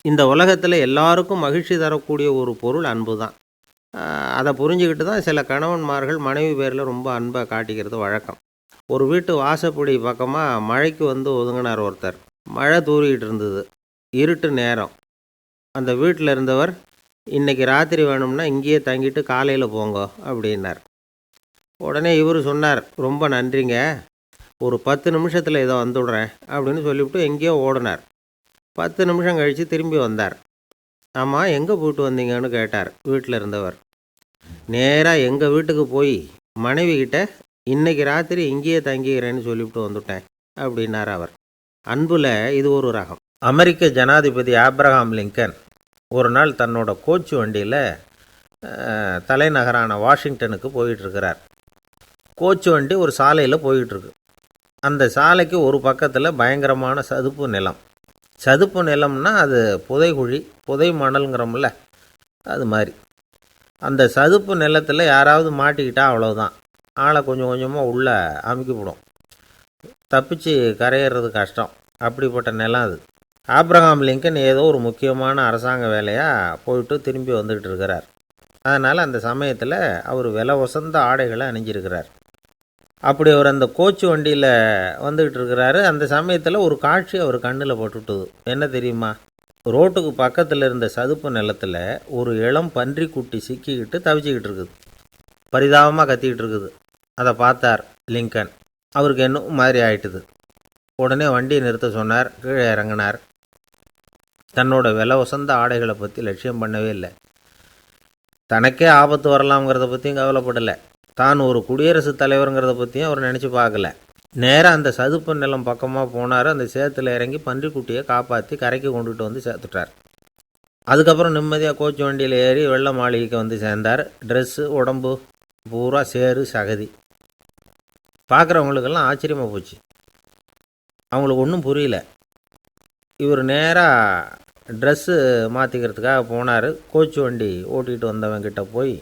இந்த உலகத்தில் எல்லாருக்கும் மகிழ்ச்சி தரக்கூடிய ஒரு பொருள் அன்பு தான். அதை புரிஞ்சுக்கிட்டு தான் சில கணவன்மார்கள் மனைவி பேரில் ரொம்ப அன்பை காட்டிக்கிறது வழக்கம். ஒரு வீட்டு வாசப்படி பக்கமாக மழைக்கு ஒதுங்கினார் ஒருத்தர். மழை தூரிக்கிட்டு இருந்தது, இருட்டு நேரம். அந்த வீட்டில் இருந்தவர், இன்றைக்கி ராத்திரி வேணும்னா இங்கேயே தங்கிட்டு காலையில் போங்க அப்படின்னார். உடனே இவர் சொன்னார், ரொம்ப நன்றிங்க, ஒரு 10 நிமிஷத்தில் இதை வந்துவிடுறேன் அப்படின்னு சொல்லிவிட்டு எங்கேயோ ஓடினார். 10 நிமிஷம் கழித்து திரும்பி வந்தார். ஆமாம், எங்கே போயிட்டு வந்தீங்கன்னு கேட்டார் வீட்டில் இருந்தவர். நேராக எங்கள் வீட்டுக்கு போய் மனைவிக்கிட்ட இன்றைக்கி ராத்திரி இங்கேயே தங்கிக்கிறேன்னு சொல்லிவிட்டு வந்துவிட்டேன் அப்படின்னார் அவர். அன்புல இது ஒரு ரகம். அமெரிக்க ஜனாதிபதி ஆப்ரஹாம் லிங்கன் ஒரு நாள் தன்னோட கோச்சு வண்டியில் தலைநகரான வாஷிங்டனுக்கு போயிட்டுருக்கிறார். கோச்சு வண்டி ஒரு சாலையில் போயிட்டுருக்கு. அந்த சாலைக்கு ஒரு பக்கத்தில் பயங்கரமான சதுப்பு நிலம். சதுப்பு நிலம்னா அது புதைகுழி, புதை மணலுங்கிறோம்ல, அது மாதிரி. அந்த சதுப்பு நிலத்தில் யாராவது மாட்டிக்கிட்டால் அவ்வளோதான், ஆளை கொஞ்சம் கொஞ்சமாக உள்ளே அமுக்கிவிடும், தப்பிச்சு கரையிறது கஷ்டம். அப்படிப்பட்ட நிலம் அது. ஆப்ரஹாம் லிங்கன் ஏதோ ஒரு முக்கியமான அரசாங்க வேலையாக போயிட்டு திரும்பி வந்துக்கிட்டு இருக்கிறார். அதனால் அந்த சமயத்தில் அவர் விலை உசந்த ஆடைகளை அணிஞ்சிருக்கிறார். அப்படி அவர் அந்த கோச்சு வண்டியில் வந்துக்கிட்டு இருக்கிறாரு. அந்த சமயத்தில் ஒரு காட்சி அவர் கண்ணில் பட்டுட்டுது. என்ன தெரியுமா? ரோட்டுக்கு பக்கத்தில் இருந்த சதுப்பு நிலத்தில் ஒரு இளம் பன்றிக்குட்டி சிக்கிக்கிட்டு தவிச்சிக்கிட்டு இருக்குது, பரிதாபமாக கத்திக்கிட்டு இருக்குது. அதை பார்த்தார் லிங்கன். அவருக்கு என்ன மாதிரி ஆயிட்டுது. உடனே வண்டியை நிறுத்த சொன்னார். கீழே இறங்கினார். தன்னோட விலை உசந்த ஆடைகளை பற்றி லட்சியம் பண்ணவே இல்லை. தனக்கே ஆபத்து வரலாம்ங்கிறத பற்றியும் கவலைப்படலை. தான் ஒரு குடியரசுத் தலைவருங்கிறத பற்றியும் அவர் நினச்சி பார்க்கல. நேராக அந்த சதுப்பு நிலம் பக்கமாக போனார். அந்த சேத்துல இறங்கி பன்றிக்குட்டியை காப்பாற்றி கரைக்கு கொண்டுகிட்டு வந்து சேர்த்துட்டார். அதுக்கப்புறம் நிம்மதியாக கோச்சு வண்டியில் ஏறி வெள்ளை மாளிகைக்கு சேர்ந்தார். ட்ரெஸ்ஸு, உடம்பு பூரா சேறு சகதி. பார்க்குறவங்களுக்கெல்லாம் ஆச்சரியமாக போச்சு. அவங்களுக்கு ஒன்றும் புரியல. இவர் நேராக ட்ரெஸ்ஸு மாற்றிக்கிறதுக்காக போனார். கோச்சு வண்டி ஓட்டிகிட்டு வந்தவங்கிட்ட போய்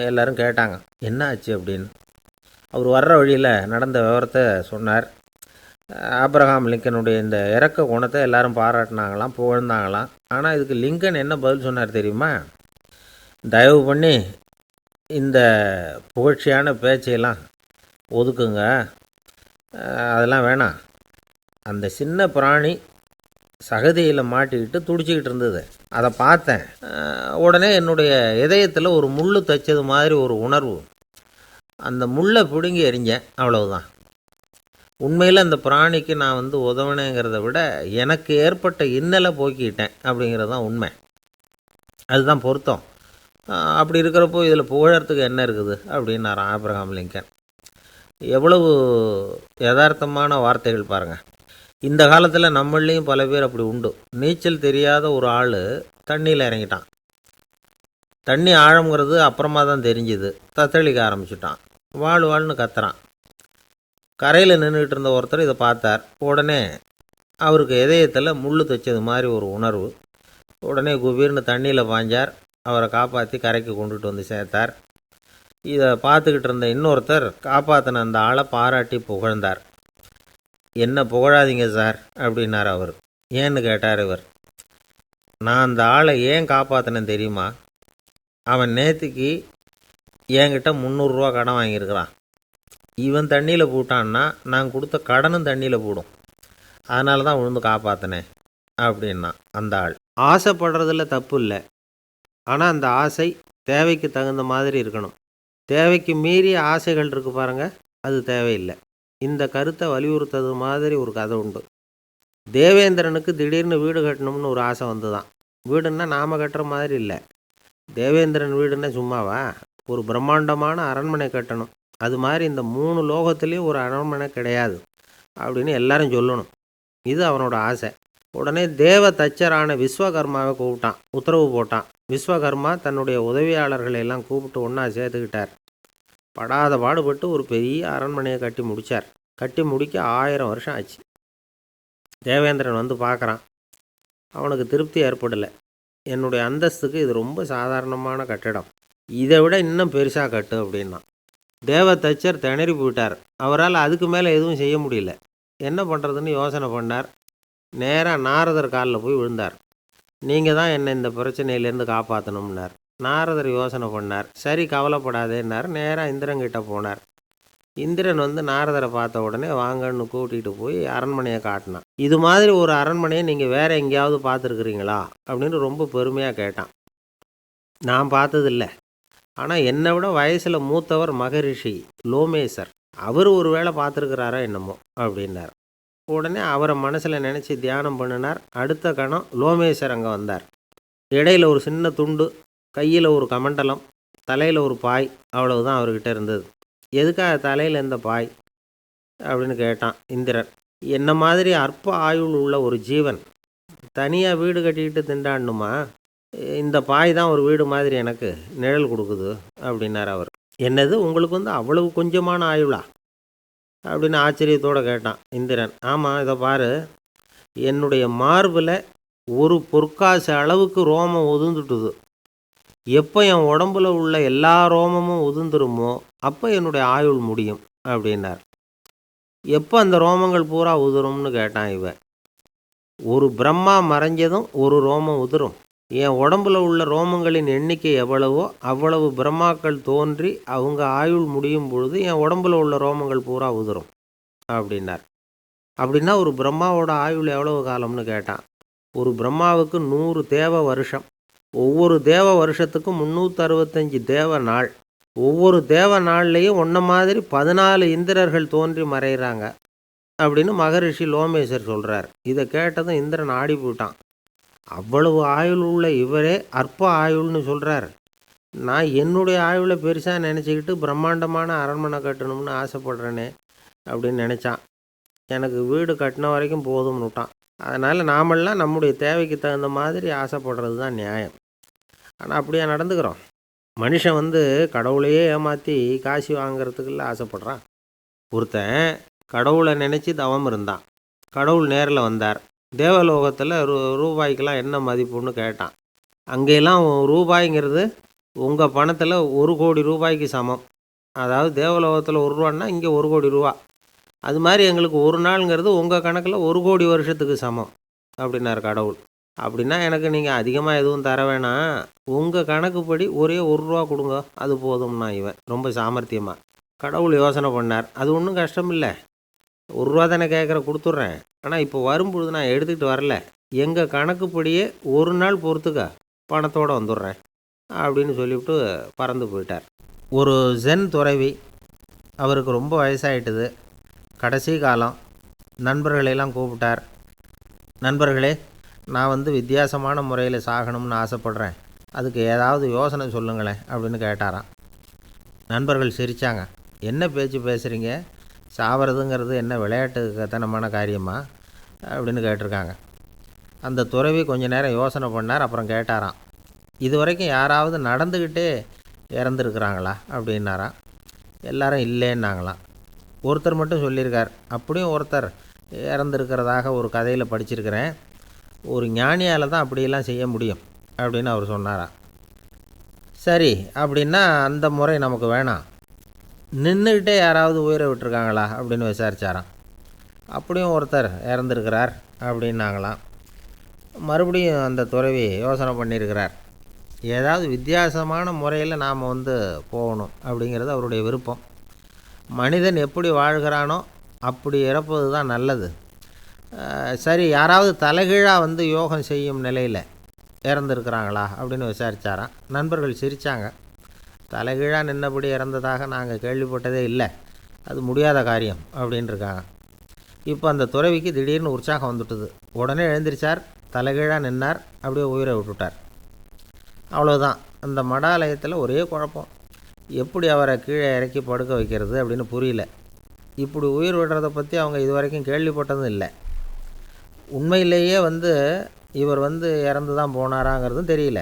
எல்லோரும் கேட்டாங்க, என்ன ஆச்சு அப்படின்னு. அவர் வர்ற வழியில் நடந்த விவரத்தை சொன்னார். ஆப்ரஹாம் லிங்கனுடைய இந்த இறக்க குணத்தை எல்லாரும் பாராட்டினாங்களாம், புகழ்ந்தாங்களாம். ஆனால் இதுக்கு லிங்கன் என்ன பதில் சொன்னார் தெரியுமா? தயவு பண்ணி இந்த புகழ்ச்சியான பேச்சையெல்லாம் ஒதுக்குங்க, அதெல்லாம் வேணாம். அந்த சின்ன பிராணி சகதியில் மாட்டிக்கிட்டு துடிச்சிக்கிட்டு இருந்தது, அதை பார்த்தேன். உடனே என்னுடைய இதயத்தில் ஒரு முள் தைச்சது மாதிரி ஒரு உணர்வு. அந்த முள்ளை பிடுங்கி எறிஞ்சேன், அவ்வளவுதான். உண்மையில் அந்த பிராணிக்கு நான் உதவினேங்கிறத விட எனக்கு ஏற்பட்ட இன்னலை போக்கிக்கிட்டேன் அப்படிங்கிறது தான் உண்மை. அதுதான் பொருத்தம். அப்படி இருக்கிறப்போ இதில் புகழறதுக்கு என்ன இருக்குது அப்படின்னாராம் ஆபிரகாம் லிங்கன். எவ்வளவு யதார்த்தமான வார்த்தைகள் பாருங்கள். இந்த காலத்தில் நம்மளையும் பல பேர் அப்படி உண்டு. நீச்சல் தெரியாத ஒரு ஆள் தண்ணியில் இறங்கிட்டான். தண்ணி ஆழம்ங்கிறது அப்புறமா தான் தெரிஞ்சுது. தத்தளிக்க ஆரம்பிச்சிட்டான். வாழ்னு கத்துறான். கரையில் நின்றுக்கிட்டு இருந்த ஒருத்தர் இதை பார்த்தார். உடனே அவருக்கு இதயத்தில் முள் தைச்சது மாதிரி ஒரு உணர்வு. உடனே குபீர்னு தண்ணியில் பாய்ஞ்சார். அவரை காப்பாற்றி கரைக்கு கொண்டுட்டு வந்து சேர்த்தார். இதை பார்த்துக்கிட்டு இருந்த இன்னொருத்தர் காப்பாற்றின அந்த ஆளை பாராட்டி புகழ்ந்தார். என்ன புகழாதீங்க சார் அப்படின்னார் அவர். ஏன்னு கேட்டார் இவர். நான் அந்த ஆளை ஏன் காப்பாற்றினேன் தெரியுமா? அவன் நேற்றுக்கு என்கிட்ட 300 ரூபா கடன் வாங்கியிருக்கிறான். இவன் தண்ணியில் போட்டான்னா நான் கொடுத்த கடனும் தண்ணியில் போடும். அதனால தான் விழுந்து காப்பாற்றினேன் அப்படின்னா அந்த ஆள். ஆசைப்படுறதுல தப்பு இல்லை. ஆனால் அந்த ஆசை தேவைக்கு தகுந்த மாதிரி இருக்கணும். தேவைக்கு மீறிய ஆசைகள் இருக்குது பாருங்கள், அது தேவையில்லை. இந்த கருத்தை வலியுறுத்தது மாதிரி ஒரு கதை உண்டு. தேவேந்திரனுக்கு திடீர்னு வீடு கட்டணும்னு ஒரு ஆசை வந்துதான். வீடுன்னா நாம் கட்டுற மாதிரி இல்லை. தேவேந்திரன் வீடுன்னா சும்மாவா? ஒரு பிரம்மாண்டமான அரண்மனை கட்டணும். அது மாதிரி இந்த 3 லோகத்துலேயும் ஒரு அரண்மனை கிடையாது அப்படின்னு எல்லாரும் சொல்லணும். இது அவனோட ஆசை. உடனே தேவ தச்சரான விஸ்வகர்மாவை கூப்பிட்டான், உத்தரவு போட்டான். விஸ்வகர்மா தன்னுடைய உதவியாளர்களை எல்லாம் கூப்பிட்டு ஒன்றா சேர்த்துக்கிட்டார். படாத பாடுபட்டு ஒரு பெரிய அரண்மனையை கட்டி முடித்தார். கட்டி முடிக்க 1000 வருஷம் ஆச்சு. தேவேந்திரன் பார்க்குறான். அவனுக்கு திருப்தி ஏற்படலை. என்னுடைய அந்தஸ்துக்கு இது ரொம்ப சாதாரணமான கட்டிடம், இதை விட இன்னும் பெருசாக கட்டு அப்படின்னா. தேவ தச்சர் திணறி போயிட்டார். அவரால் அதுக்கு மேலே எதுவும் செய்ய முடியல. என்ன பண்ணுறதுன்னு யோசனை பண்ணார். நேராக நாரதர் காலில் போய் விழுந்தார். நீங்கள் தான் என்னை இந்த பிரச்சனையிலேருந்து காப்பாற்றணும்னார். நாரதர் யோசனை பண்ணார். சரி, கவலைப்படாதேன்னார். நேராக இந்திரன்கிட்ட போனார். இந்திரன் நாரதரை பார்த்த உடனே வாங்கன்னு கூட்டிகிட்டு போய் அரண்மனையை காட்டினான். இது மாதிரி ஒரு அரண்மனையை நீங்கள் வேறு எங்கேயாவது பார்த்துருக்குறீங்களா அப்படின்னு ரொம்ப பெருமையாக கேட்டான். நான் பார்த்ததில்லை. ஆனால் என்னை விட வயசில் மூத்தவர் மகரிஷி லோமேசர், அவர் ஒரு வேளை பார்த்துருக்கிறாரா என்னமோ அப்படின்னார். உடனே அவரை மனசில் நினச்சி தியானம் பண்ணினார். அடுத்த கணம் லோமேசர் அங்கே வந்தார். இடையில் ஒரு சின்ன துண்டு, கையில் ஒரு கமண்டலம், தலையில் ஒரு பாய், அவ்வளவுதான் அவர்கிட்ட இருந்தது. எதுக்காக தலையில் எந்த பாய் அப்படின்னு கேட்டான் இந்திரன். என்ன மாதிரி அற்ப ஆயுள் உள்ள ஒரு ஜீவன் தனியாக வீடு கட்டிக்கிட்டு திண்டாடணுமா? இந்த பாய் தான் ஒரு வீடு மாதிரி எனக்கு நிழல் கொடுக்குது அப்படின்னார் அவர். என்னது, உங்களுக்கு அவ்வளவு கொஞ்சமான ஆயுளா அப்படின்னு ஆச்சரியத்தோடு கேட்டான் இந்திரன். ஆமாம், இதை பாரு, என்னுடைய மார்பில் ஒரு பொற்காசு அளவுக்கு ரோமம் உதிர்ந்துட்டுது. எப்போ என் உடம்புல உள்ள எல்லா ரோமமும் உதிர்ந்துருமோ அப்போ என்னுடைய ஆயுள் முடியும் அப்படின்னார். எப்போ அந்த ரோமங்கள் பூரா உதிரும்னு கேட்டான் இவன். ஒரு பிரம்மா மறைஞ்சதும் ஒரு ரோமம் உதிரும். என் உடம்புல உள்ள ரோமங்களின் எண்ணிக்கை எவ்வளவோ அவ்வளவு பிரம்மாக்கள் தோன்றி அவங்க ஆயுள் முடியும் பொழுது என் உடம்புல உள்ள ரோமங்கள் பூரா உதிரும் அப்படின்னார். அப்படின்னா ஒரு பிரம்மாவோட ஆயுள் எவ்வளவு காலம்னு கேட்டான். ஒரு பிரம்மாவுக்கு 100 தேவ வருஷம். ஒவ்வொரு தேவ வருஷத்துக்கும் 365 தேவ நாள். ஒவ்வொரு தேவ நாள்லேயும் ஒன்றை மாதிரி 14 இந்திரர்கள் தோன்றி மறைகிறாங்க அப்படின்னு மகரிஷி லோமேசர் சொல்கிறார். இதை கேட்டதும் இந்திரன் ஆடி போயிட்டான். அவ்வளவு ஆயுள் உள்ள இவரே அற்ப ஆயுள்னு சொல்கிறார். நான் என்னுடைய ஆயுளை பெருசாக நினச்சிக்கிட்டு பிரம்மாண்டமான அரண்மனை கட்டணும்னு ஆசைப்படுறேனே அப்படின்னு நினச்சான். எனக்கு வீடு கட்டின வரைக்கும் போதும்னு விட்டான். அதனால் நாமெல்லாம் நம்முடைய தேவைக்கு தகுந்த மாதிரி ஆசைப்படுறது தான் நியாயம். ஆனால் அப்படியே நடந்துக்கிறோம். மனுஷன் கடவுளையே ஏமாற்றி காசு வாங்கிறதுக்குள்ள ஆசைப்படுறான். ஒருத்தன் கடவுளை நினச்சி தவம் இருந்தான். கடவுள் நேரில் வந்தார். தேவலோகத்தில் ரூபாய்க்கெல்லாம் என்ன மதிப்புன்னு கேட்டான். அங்கெல்லாம் ரூபாய்ங்கிறது உங்கள் பணத்தில் 1 கோடி ரூபாய்க்கு சமம். அதாவது தேவலோகத்தில் 1 ரூபான்னா இங்கே 1 கோடி ரூபா. அது மாதிரி எங்களுக்கு ஒரு நாளுங்கிறது உங்கள் கணக்கில் 1 கோடி வருஷத்துக்கு சமம் அப்படின்னார் கடவுள். அப்படின்னா எனக்கு நீங்கள் அதிகமாக எதுவும் தர வேணாம், உங்கள் கணக்குப்படி ஒரே 1 ரூபா கொடுங்க, அது போதும்னா இவன் ரொம்ப சாமர்த்தியமாக. கடவுள் யோசனை பண்ணார். அது ஒன்றும் கஷ்டம் இல்லை, 1 ரூபா தானே கேட்குற, கொடுத்துட்றேன். ஆனால் இப்போ வரும்பொழுது நான் எடுத்துக்கிட்டு வரல, எங்கள் கணக்குப்படியே 1 நாள் பொறுத்துக்க பணத்தோடு வந்துடுறேன் அப்படின்னு சொல்லிவிட்டு பறந்து போயிட்டார். ஒரு ஜென் துறவி அவருக்கு ரொம்ப வயசாயிட்டுது. கடைசி காலம். நண்பர்களையெல்லாம் கூப்பிட்டார். நண்பர்களே, நான் வித்தியாசமான முறையில் சாகணும்னு ஆசைப்பட்றேன். அதுக்கு ஏதாவது யோசனை சொல்லுங்களேன் அப்படின்னு கேட்டாராம். நண்பர்கள் சிரித்தாங்க. என்ன பேச்சு பேசுகிறீங்க? சாவறதுங்கிறது என்ன விளையாட்டுத்தனமான காரியமா அப்படின்னு கேட்டிருக்காங்க. அந்த துறவி கொஞ்ச நேரம் யோசனை பண்ணார். அப்புறம் கேட்டாராம், இது வரைக்கும் யாராவது நடந்துக்கிட்டே இறந்துருக்குறாங்களா அப்படின்னாராம். எல்லாரும் இல்லைன்னாங்களாம். ஒருத்தர் மட்டும் சொல்லியிருக்கார். அப்படியும் ஒருத்தர் இறந்துருக்கிறதாக ஒரு கதையில் படிச்சிருக்கிறேன். ஒரு ஞானியால் தான் அப்படியெல்லாம் செய்ய முடியும் அப்படின்னு அவர் சொன்னாராம். சரி, அப்படின்னா அந்த முறை நமக்கு வேணாம். நின்றுக்கிட்டே யாராவது உயிரை விட்டுருக்காங்களா அப்படின்னு விசாரித்தாராம். அப்படியும் ஒருத்தர் இறந்துருக்கிறார் அப்படின்னாங்களாம். மறுபடியும் அந்த துறவி யோசனை பண்ணியிருக்கிறார். ஏதாவது வித்தியாசமான முறையில் நாம் போகணும் அப்படிங்கிறது அவருடைய விருப்பம். மனிதன் எப்படி வாழ்கிறானோ அப்படி இறப்பது தான் நல்லது. சரி, யாராவது தலைகீழாக யோகம் செய்யும் நிலையில் இறந்துருக்குறாங்களா அப்படின்னு விசாரித்தாராம். நண்பர்கள் சிரித்தாங்க. தலைகீழாக நின்னபடி இறந்ததாக நாங்கள் கேள்விப்பட்டதே இல்லை. அது முடியாத காரியம் அப்படின்ட்டுருக்காங்க. இப்போ அந்த துறவிக்கு திடீர்னு உற்சாகம் வந்துட்டுது. உடனே எழுந்திரிச்சார், தலைகீழாக நின்னார், அப்படியே உயிரை விட்டுட்டார். அவ்வளோதான். அந்த மடாலயத்தில் ஒரே குழப்பம். எப்படி அவரை கீழே இறக்கி படுக்க வைக்கிறது அப்படின்னு புரியல. இப்படி உயிர் விடுறதை பற்றி அவங்க இது வரைக்கும் கேள்விப்பட்டதும் இல்லை. உண்மையிலேயே இவர் இறந்து தான் போனாராங்கிறதும் தெரியல.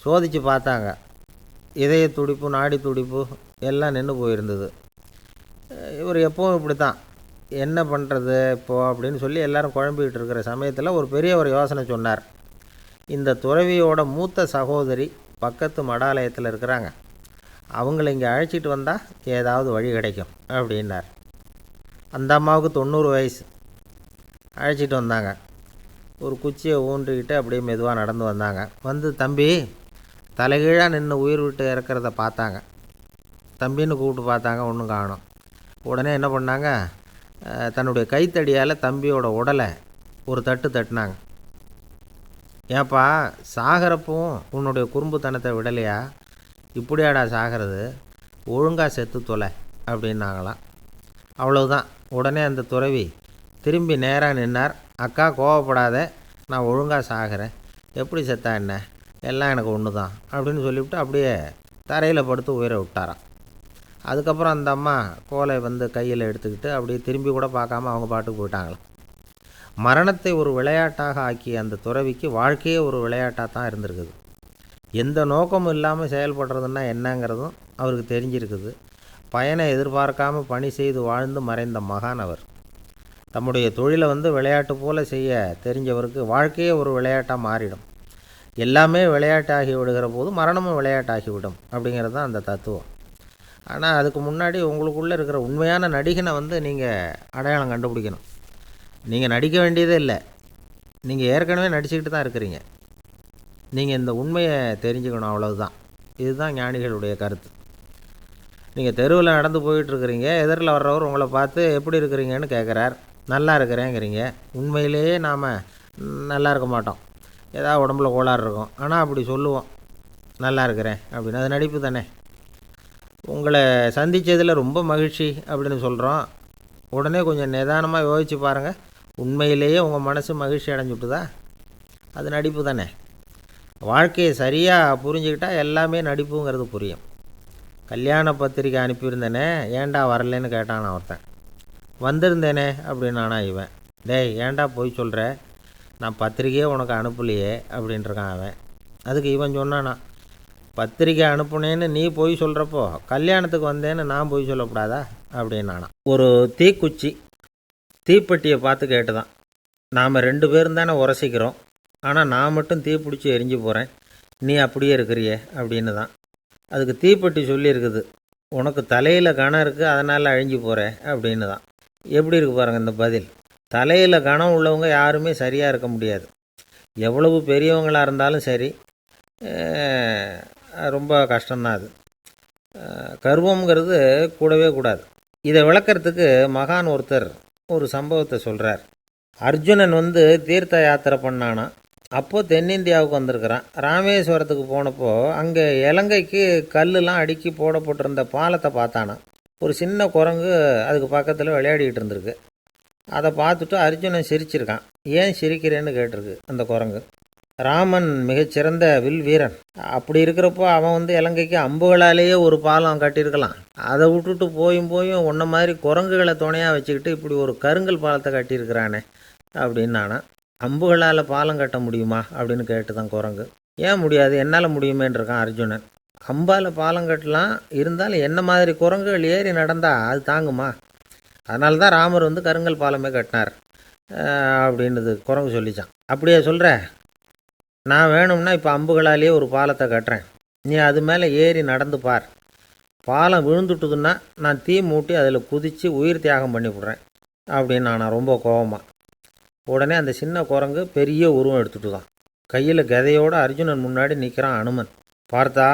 சோதித்து பார்த்தாங்க. இதய துடிப்பு, நாடி துடிப்பு எல்லாம் நின்று போயிருந்தது. இவர் எப்பவும் இப்படி தான், என்ன பண்ணுறது இப்போது அப்படின்னு சொல்லி எல்லோரும் குழம்பிக்கிட்டு இருக்கிற சமயத்தில் ஒரு பெரிய ஒரு யோசனை சொன்னார். இந்த துறவியோட மூத்த சகோதரி பக்கத்து மடாலயத்தில் இருக்கிறாங்க. அவங்கள இங்கே அழைச்சிட்டு வந்தால் ஏதாவது வழி கிடைக்கும் அப்படின்னார். அந்த அம்மாவுக்கு 90 வயசு. அழைச்சிட்டு வந்தாங்க. ஒரு குச்சியை ஊன்றிக்கிட்டு அப்படியே மெதுவாக நடந்து வந்தாங்க. தம்பி, தலைகீழாக நின்று உயிர் விட்டு இறக்கிறத பார்த்தாங்க. தம்பின்னு கூப்பிட்டு பார்த்தாங்க, ஒன்றும் காணோம். உடனே என்ன பண்ணாங்க, தன்னுடைய கைத்தடியால் தம்பியோட உடலை ஒரு தட்டு தட்டினாங்க. ஏப்பா, சாகிறப்பவும் உன்னுடைய குறும்புத்தனத்தை விடலையா? இப்படியாடா சாகிறது? ஒழுங்காக செத்து தொலை அப்படின்னாங்களாம். அவ்வளவுதான். உடனே அந்த துறவி திரும்பி நேராக நின்னார். அக்கா, கோவப்படாத, நான் ஒழுங்காக சாகிறேன். எப்படி செத்தா என்ன, எல்லாம் எனக்கு ஒன்று தான் அப்படின்னு சொல்லிவிட்டு அப்படியே தரையில் படுத்து உயிரை விட்டாராம். அதுக்கப்புறம் அந்த அம்மா கோலை கையில் எடுத்துக்கிட்டு அப்படியே திரும்பி கூட பார்க்காம அவங்க பாட்டுக்கு போயிட்டாங்களாம். மரணத்தை ஒரு விளையாட்டாக ஆக்கிய அந்த துறவிக்கு வாழ்க்கையே ஒரு விளையாட்டாக தான் இருந்திருக்குது. எந்த நோக்கமும் இல்லாமல் செயல்படுறதுன்னா என்னங்கிறதும் அவருக்கு தெரிஞ்சிருக்குது. பயனை எதிர்பார்க்காமல் பணி செய்து வாழ்ந்து மறைந்த மகான் அவர். தம்முடைய தொழிலை விளையாட்டு போல் செய்ய தெரிஞ்சவருக்கு வாழ்க்கையே ஒரு விளையாட்டாக மாறிடும். எல்லாமே விளையாட்டாகி விடுகிற போது மரணமும் விளையாட்டாகிவிடும் அப்படிங்கிறது தான் அந்த தத்துவம். ஆனால் அதுக்கு முன்னாடி உங்களுக்குள்ளே இருக்கிற உண்மையான நடிகனை நீங்கள் அடையாளம் கண்டுபிடிக்கணும். நீங்கள் நடிக்க வேண்டியதே இல்லை. நீங்கள் ஏற்கனவே நடிச்சுக்கிட்டு தான் இருக்கிறீங்க. நீங்கள் இந்த உண்மையை தெரிஞ்சுக்கணும், அவ்வளவுதான். இதுதான் ஞானிகளுடைய கருத்து. நீங்கள் தெருவில் நடந்து போயிட்டுருக்கிறீங்க. எதிரில் வர்றவர் உங்களை பார்த்து எப்படி இருக்கிறீங்கன்னு கேட்குறார். நல்லா இருக்கிறேங்கிறீங்க. உண்மையிலேயே நாம் நல்லா இருக்க மாட்டோம். ஏதாவது உடம்புல கோளாறு இருக்கும். ஆனால் அப்படி சொல்லுவோம், நல்லா இருக்கிறேன் அப்படின்னு. அது நடிப்பு தானே. உங்களை சந்தித்ததில் ரொம்ப மகிழ்ச்சி அப்படின்னு சொல்கிறோம். உடனே கொஞ்சம் நிதானமாக யோசித்து பாருங்கள். உண்மையிலேயே உங்கள் மனசு மகிழ்ச்சி அடைஞ்சுட்டுதா? அது நடிப்பு தானே. வாழ்க்கையை சரியாக புரிஞ்சுக்கிட்டால் எல்லாமே நடிப்புங்கிறது புரியும். கல்யாண பத்திரிக்கை அனுப்பியிருந்தேனே, ஏன்டா வரலன்னு கேட்டான் ஒருத்தன். வந்திருந்தேனே அப்படின்னானா இவன். டேய், ஏன்டா போய் சொல்கிற, நான் பத்திரிக்கையே உனக்கு அனுப்பலையே அப்படின்ட்டுருக்கான் அவன். அதுக்கு இவன் சொன்னானா, பத்திரிக்கை அனுப்புனேன்னு நீ போய் சொல்கிறப்போ கல்யாணத்துக்கு வந்தேன்னு நான் போய் சொல்லக்கூடாதா அப்படின்னானா. ஒரு தீக்குச்சி தீப்பெட்டியை பார்த்து கேட்டுதான், நாம் 2 பேரும் தானே உரசிக்கிறோம், ஆனால் நான் மட்டும் தீப்பிடிச்சி எரிஞ்சு போகிறேன், நீ அப்படியே இருக்கிறியே அப்படின்னு தான். அதுக்கு தீப்பெட்டி சொல்லியிருக்குது, உனக்கு தலையில் கணம் இருக்குது, அதனால் அழிஞ்சு போகிற அப்படின்னு தான். எப்படி இருக்கு பாருங்கள் இந்த பதில். தலையில் கணம் உள்ளவங்க யாருமே சரியாக இருக்க முடியாது. எவ்வளவு பெரியவங்களாக இருந்தாலும் சரி, ரொம்ப கஷ்டம்தான் அது. கர்வம்ங்கிறது கூடவே கூடாது. இதை விளக்கிறதுக்கு மகான் ஒருத்தர் ஒரு சம்பவத்தை சொல்கிறார். அர்ஜுனன் தீர்த்த யாத்திரை பண்ணானா. அப்போது தென்னிந்தியாவுக்கு வந்திருக்கிறான். ராமேஸ்வரத்துக்கு போனப்போ அங்கே இலங்கைக்கு கல்லுலாம் அடுக்கி போடப்பட்டிருந்த பாலத்தை பார்த்தானா. ஒரு சின்ன குரங்கு அதுக்கு பக்கத்தில் விளையாடிக்கிட்டு இருந்திருக்கு. அதை பார்த்துட்டு அர்ஜுனன் சிரிச்சிருக்கான். ஏன் சிரிக்கிறேன்னு கேட்டிருக்கு அந்த குரங்கு. ராமன் மிகச்சிறந்த வில் வீரன். அப்படி இருக்கிறப்போ அவன் இலங்கைக்கு அம்புகளாலேயே ஒரு பாலம் கட்டியிருக்கலாம். அதை விட்டுட்டு போயும் உன்ன மாதிரி குரங்குகளை துணையாக வச்சுக்கிட்டு இப்படி ஒரு கருங்கல் பாலத்தை கட்டியிருக்கிறானே அப்படின்னு நானா. அம்புகளால் பாலம் கட்ட முடியுமா அப்படின்னு கேட்டு தான் குரங்கு. ஏன் முடியாது, என்னால் முடியுமேன்னு இருக்கான் அர்ஜுனன். அம்பால் பாலம் கட்டலாம், இருந்தாலும் என்ன மாதிரி குரங்குகள் ஏறி நடந்தால் அது தாங்குமா? அதனால தான் ராமர் கருங்கல் பாலமே கட்டினார் அப்படின்றது குரங்கு சொல்லிச்சான். அப்படியே சொல்கிற, நான் வேணும்னா இப்போ அம்புகளாலேயே ஒரு பாலத்தை கட்டுறேன், நீ அது மேலே ஏறி நடந்து பார். பாலம் விழுந்துட்டுதுன்னா நான் தீ மூட்டி அதில் குதித்து உயிர் தியாகம் பண்ணி விட்றேன் அப்படின்னு நான் ரொம்ப கோபமாக. உடனே அந்த சின்ன குரங்கு பெரிய உருவம் எடுத்துட்டு தான் கையில் கதையோடு அர்ஜுனன் முன்னாடி நிற்கிறான் அனுமன். பார்த்தா,